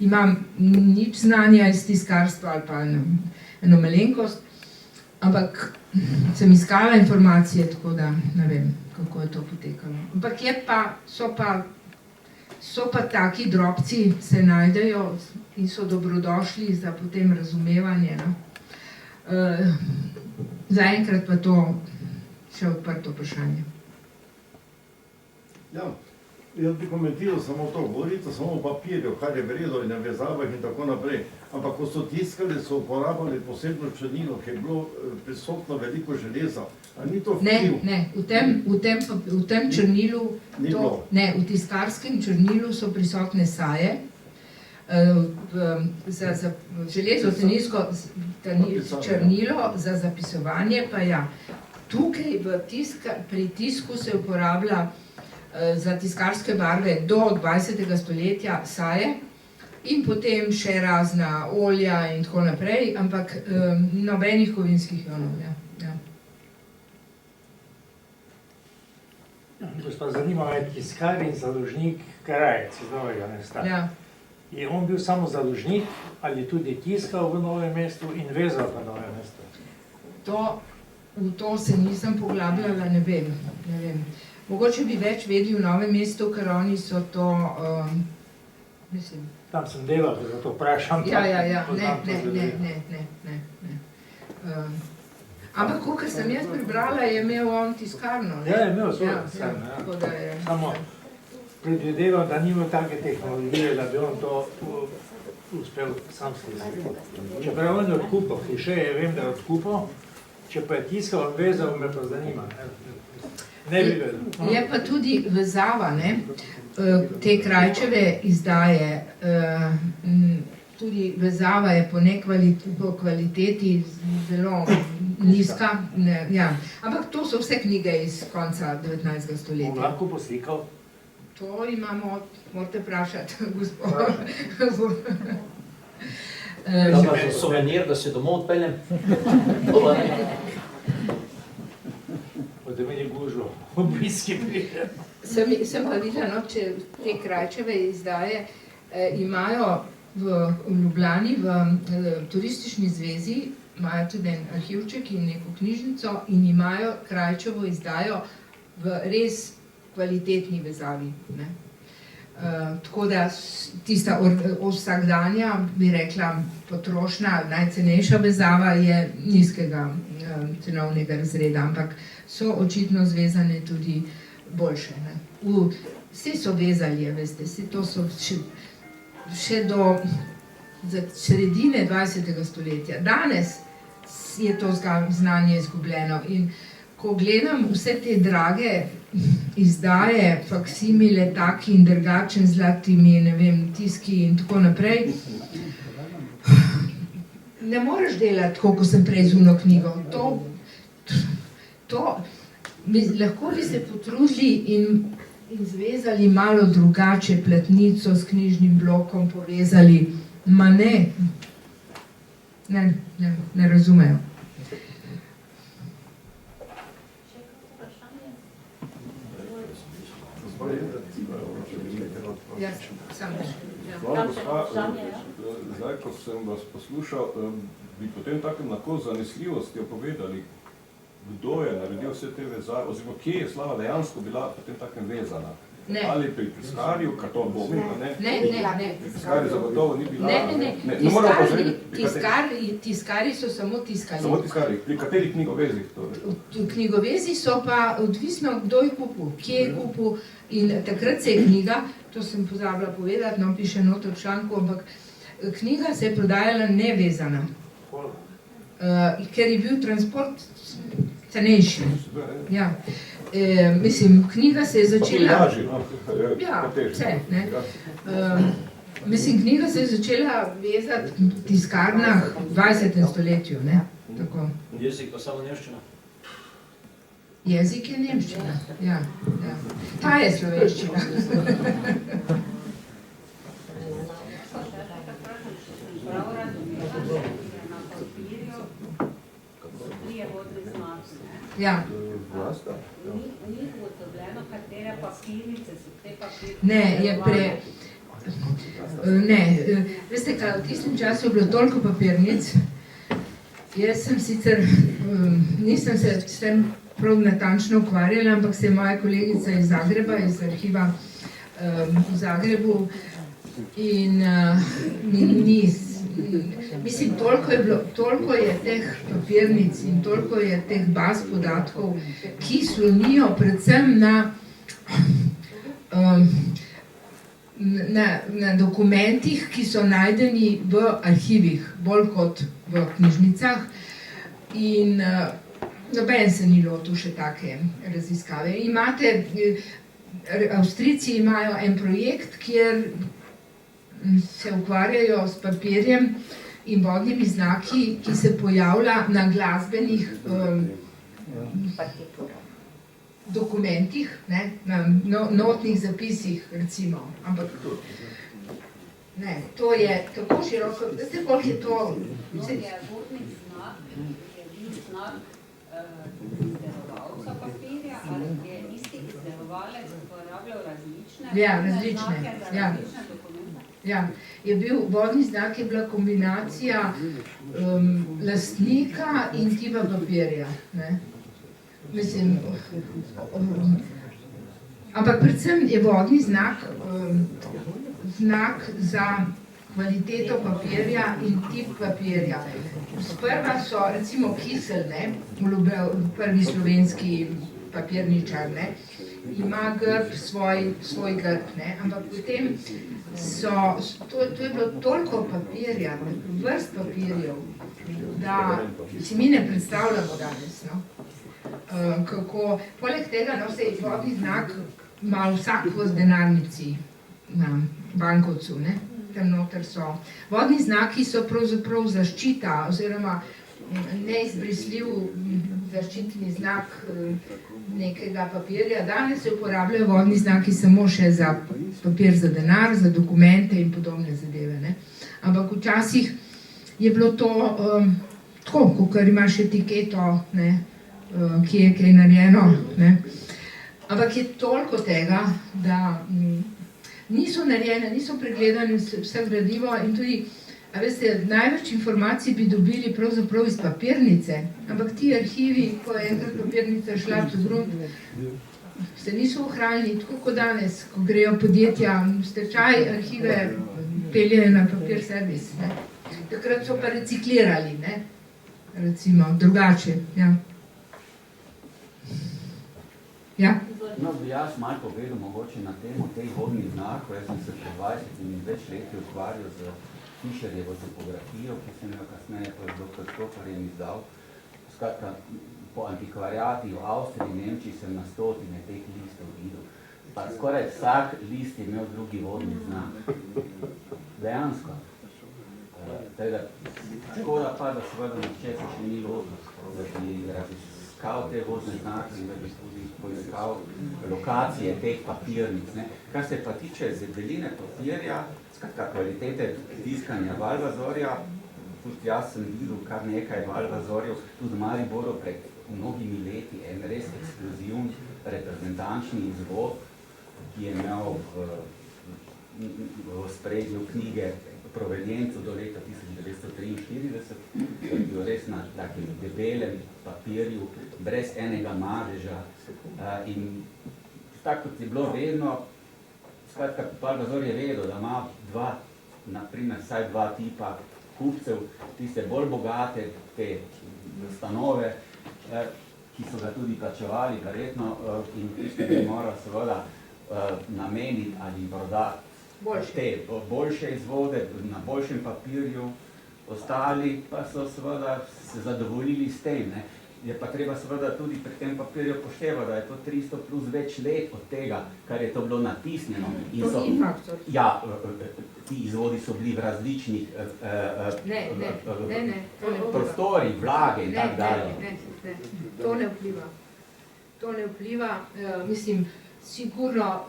imam nič znanja iz tiskarstva ali pa eno malenkost, ampak sem iskala informacije, tako da ne vem, kako je to potekalo. Ampak so pa taki drobci, se najdejo in so dobrodošli za potem razumevanje. Zaenkrat pa to še odprto vprašanje. Ja, jaz bi komentiral samo to, govorite samo o papirju, kar je vredno in navezavah in tako naprej, ampak ko so tiskali, so uporabljali posebno črnilo, ki je bilo prisotno veliko železa. A ni to vpliv? Ne, v tem črnilu, v tiskarskem črnilu so prisotne saje, za železo črnilo, za zapisovanje pa ja. Tukaj pri tisku se uporablja za tiskarske barve do 20. stoletja saje in potem še razna olja in tako naprej, ampak nobenih kovinskih ionov. Gospod, zanima me tiskar in založnik Krajec iz Novega mesta. Je on bil samo založnik ali tudi tiskal v Novem mestu in vezal v Novem mestu? V to se nisem poglabljala, ne vem. Mogoče bi več vedeli v Novem mestu, ker oni so to, mislim... Tam sem delal, da to vprašam. Ne. Ampak, kakor sem jaz prebrala, je imel on tiskarno. Ja, je imel svojo tiskarno, ja. Samo predvidevam, da nima take tehnologije, da bi on to uspel sam slizati. Čeprav on je odkupal, klišeje vem, da je odkupal, če pa je tiskal, vezal, me pa zanima. Je pa tudi vezava, te Krajčeve izdaje, tudi vezava je po kvaliteti zelo nizka, ampak to so vse knjige iz konca 19. stoletja. Bom lahko poslikal? To imamo, morate vprašati, gospod. Da pa za souvenir, da se domov odpeljem? Da meni gužo, obiski prije. Sem pa videla, če te Krajčeve izdaje imajo v Ljubljani, v turistični zvezi, imajo tudi en arhivček in neko knjižnico in imajo Krajčevo izdajo v res kvalitetni vezavi. Tako da tista vsakdanja, bi rekla, potrošna, najcenejša vezava je nizkega cenovnega razreda, ampak so očitno zvezane tudi boljše. Vsi so vezali, veste, to so še do sredine 20. stoletja. Danes je to znanje izgubljeno in ko gledam vse te drage izdaje faksimile taki in drugačen z zlatimi, ne vem, tiski in tako naprej. Ne moreš delati tako, kot sem prej z uno knjigo. Lahko bi se potrudili in zvezali malo drugače platnico s knjižnim blokom, povezali, ma ne. Ne razumejo. Hvala, gospa. Zdaj, ko sem vas poslušal, bi potem takem lahko z zanesljivostjo povedali, kdo je naredil vse te vezave, oziroma kje je Slava dejansko bila potem takem vezana. Ne. Ali pri tiskarju, kar to bo, ne? Ne. Pri tiskarju zagotovo ni bila. Ne. Tiskarji so samo tiskali. Samo tiskarji. Pri katerih knjigovezih? Knjigovezi so pa odvisno, kdo je kupil, kje je kupil. In takrat se je knjiga, to sem pozabila povedati, no piše noter v članku, ampak knjiga se je prodajala nevezana. Ker je bil transport cenejši. Ja. Mislim, knjiga se je začela... Ja, vse, ne. Mislim, knjiga se je začela vezati v tiskarnah v 20. stoletju, ne. Tako. Jezik pa samo nemščina? Jezik je nemščina, ja. Ta je slovenščina. Ja. Ni ugotovljeno, katere papirnice so te papirnice. Ne, je veste kaj, v tistem času je bilo toliko papirnic, jaz sem sicer, nisem se s tem prav natančno ukvarjala, ampak se je moja kolegica iz Zagreba, iz arhiva v Zagrebu in mislim, toliko je teh papirnic in toliko je teh baz podatkov, ki slonijo predvsem na dokumentih, ki so najdeni v arhivih, bolj kot v knjižnicah. In noben se ni lotil še take raziskave. Avstrijci imajo en projekt, kjer se ukvarjajo s papirjem in vodnimi znaki, ki se pojavlja na glasbenih dokumentih, na notnih zapisih, recimo. Ampak ne, to je tako široko, veste, koliko je to... Vodni znak je bil znak izdelovalca papirja, ali je isti izdelovalec uporabljal različne znake za različne dokumente? Ja, vodni znak je bila kombinacija lastnika in tipa papirja. Mislim, ampak predvsem je vodni znak znak za kvaliteto papirja in tip papirja. Sprva so, recimo Kisel, prvi slovenski papirničar, ima grb, svoj grb, ampak potem to je bilo toliko papirja, vrst papirjev, da si mi ne predstavljamo danes, kako, poleg tega, se je vodni znak ima vsak v denarnici na bankovcu, tam noter so. Vodni znaki so pravzaprav zaščita oziroma neizbrisljiv zaščitni znak nekega papirja. Danes se uporabljajo vodni znaki samo še za papir za denar, za dokumente in podobne zadeve. Ampak včasih je bilo to tako, kakor imaš etiketo, ki je kaj narejeno. Ampak je toliko tega, da niso narejene, niso pregledane vse gradivo in tudi, a veste, največ informacij bi dobili pravzaprav iz papirnice, ampak ti arhivi, ko je enkrat papirnica šla čez grunt, se niso ohranili, tako kot danes, ko grejo podjetja v stečaj, arhive peljejo na papir servis. Takrat so pa reciklirali, recimo, drugače. Ja? No, bi jaz malo povedal mogoče na temo teh vodnih znakov. Jaz sem se pred 20 in več leti ukvarjal z Fischerjevo topografijo, ki sem jo kasneje dr. Stoparjem izdal. Skratka, po antikvariati v Avstriji in Nemčiji sem na stotine teh listov videl. Pa skoraj vsak list je imel drugi vodni znak. Dejansko. Tega, škoda pa, da seveda nihče se še ni lotil, da bi raziskal te vodne znake in da bi tudi poiskal lokacije teh papirnic. Kar se pa tiče zedeline papirja, skratka kvalitete tiskanja Valvazorja, tudi jaz sem videl kar nekaj Valvazorjev, tudi v Mariboru pred mnogimi leti, en res ekskluzivni reprezentančni izvod, ki je imel v spredju knjige Provenienco do leta 1943, ki je bil res na takem debelem papirju, brez enega madeža. In tako kot je bilo vedno, skratka, Valvazor je vedel, da ima vsaj dva tipa kupcev, tiste bolj bogate, te stanove, ki so ga tudi plačevali, verjetno, in tisti bi moral seveda nameniti ali prodati te boljše izvode na boljšem papirju, ostali pa so seveda se zadovoljili s tem. Je pa treba seveda tudi pri tem papirju poštevati, da je to 300 plus več let od tega, kar je to bilo natisnjeno. To ni faktor. Ja, ti izvodi so bili v različnih prostorih, vlage in tako dalje. Ne, to ne vpliva. To ne vpliva, mislim, sigurno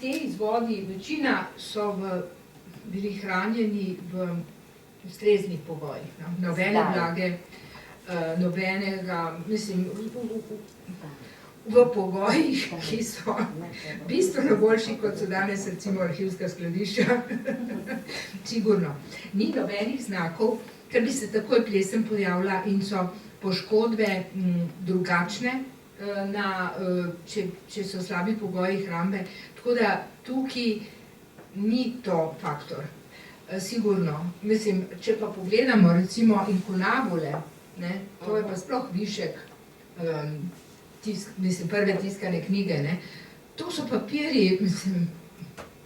te izvodi, večina so bili hranjeni v ustreznih pogojih. Nobene vlage, nobenega, mislim, v pogojih, ki so bistveno boljši, kot so danes recimo arhivska skladišča. Sigurno. Ni nobenih znakov, ker bi se takoj plesen pojavila in so poškodbe drugačne, če so slabi pogoji hrambe. Tako da tukaj ni to faktor. Sigurno. Mislim, če pa pogledamo recimo inkunabule, to je pa sploh višek prve tiskane knjige, to so papirji, mislim,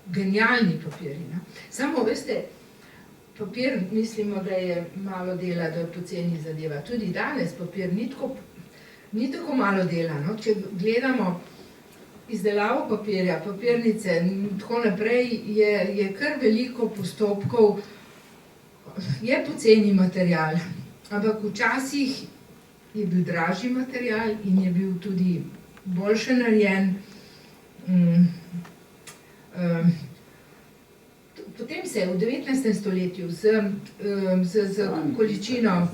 genialni papirji. Samo, veste, papir mislimo, da je malo dela, da je poceni zadeva. Tudi danes papir ni tako malo dela. Če gledamo izdelavo papirja, papirnice in tako naprej, je kar veliko postopkov, je poceni material, ampak včasih je bil dražji material in je bil tudi boljše narejen. Potem se je v 19. stoletju z količino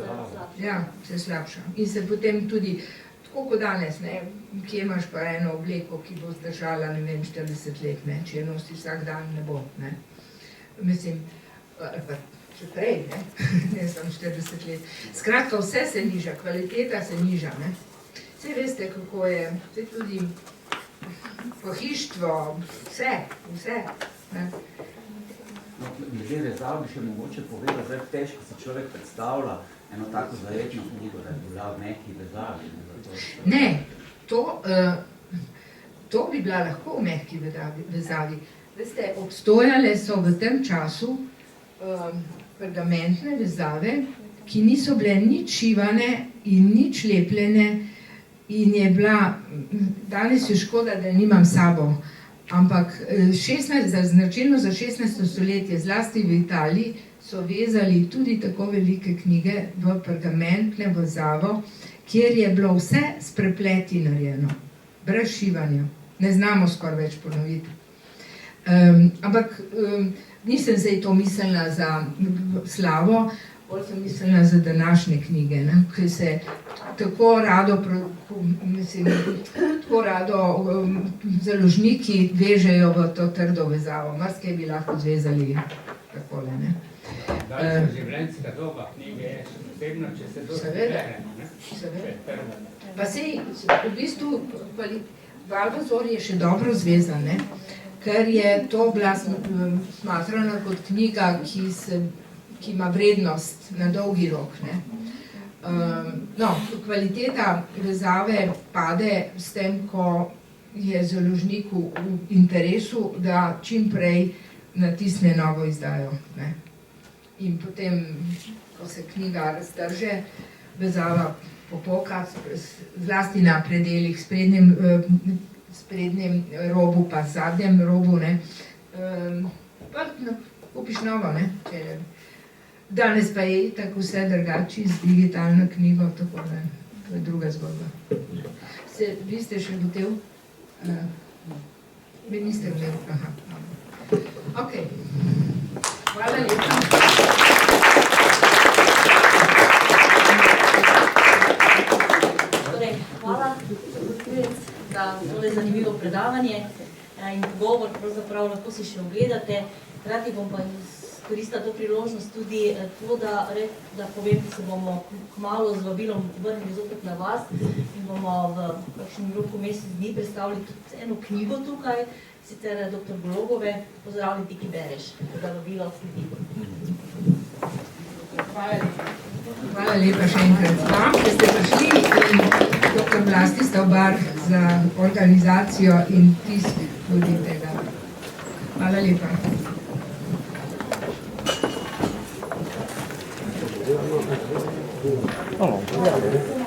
se slabša in se potem tudi, tako kot danes, kje imaš pa eno obleko, ki bo zdržala, ne vem, 40 let, če jo nosi vsak dan, ne bo. Mislim, še prej, ne samo 40 let. Skratka, vse se niža, kvaliteta se niža. Vse veste, kako je, vse tudi pohištvo, vse. Glede vezav bi še mogoče povedal, zdaj težko si človek predstavlja eno tako zajetno knjigo, da je bila v neki vezavi. Ne, to bi bila lahko v mehki vezavi. Veste, obstojale so v tem času pergamentne vezave, ki niso bile nič šivane in nič lepljene in je bila, danes je škoda, da nimam sabo, ampak značilno za 16. stoletje, zlasti v Italiji, so vezali tudi tako velike knjige v pergamentne vezavo, kjer je bilo vse s prepleti narejeno, brez šivanja. Ne znamo skoraj več ponoviti. Ampak nisem zdaj to mislila za slavo, bolj sem mislila za današnje knjige, ki se tako rado založniki vežejo v to trdo vezavo. Marsikaj bi lahko zvezali takole. Daljša življenjska doba knjige je še posebno, če se to zbere. Seveda. Pa sej, v bistvu, Valvazor je še dobro zvezan, ker je to bila smatrana kot knjiga, ki ima vrednost na dolgi rok. Kvaliteta vezave pade s tem, ko je založniku v interesu, da čim prej natisne novo izdajo. In potem, ko se knjiga raztrže, vezava popoka, zlasti na predeljih, sprednjem robu pa zadnjem robu, ne. Pa kupiš novo, ne. Danes pa je tako vse drugače z digitalno knjigo, tako da to je druga zgodba. Vi ste še hotel? Vi niste hotel? Aha. Ok. Hvala lepa. Hvala za tole zanimivo predavanje in pogovor, pravzaprav lahko si še ogledate. Hkrati bom pa izkoristila to priložnost tudi to, da povem, da se bomo kmalu z vabilom vrnili zopet na vas in bomo v kakšnem roku mesec dni predstavili tudi eno knjigo tukaj, sicer dr. Golobove, Pozdravljeni, ti, ki bereš, da vabilo sledi. Hvala lepa. Hvala lepa še enkrat vam, da ste prišli in dr. Vlastislav Bar za organizacijo in tisk tudi tega. Hvala lepa. Oh,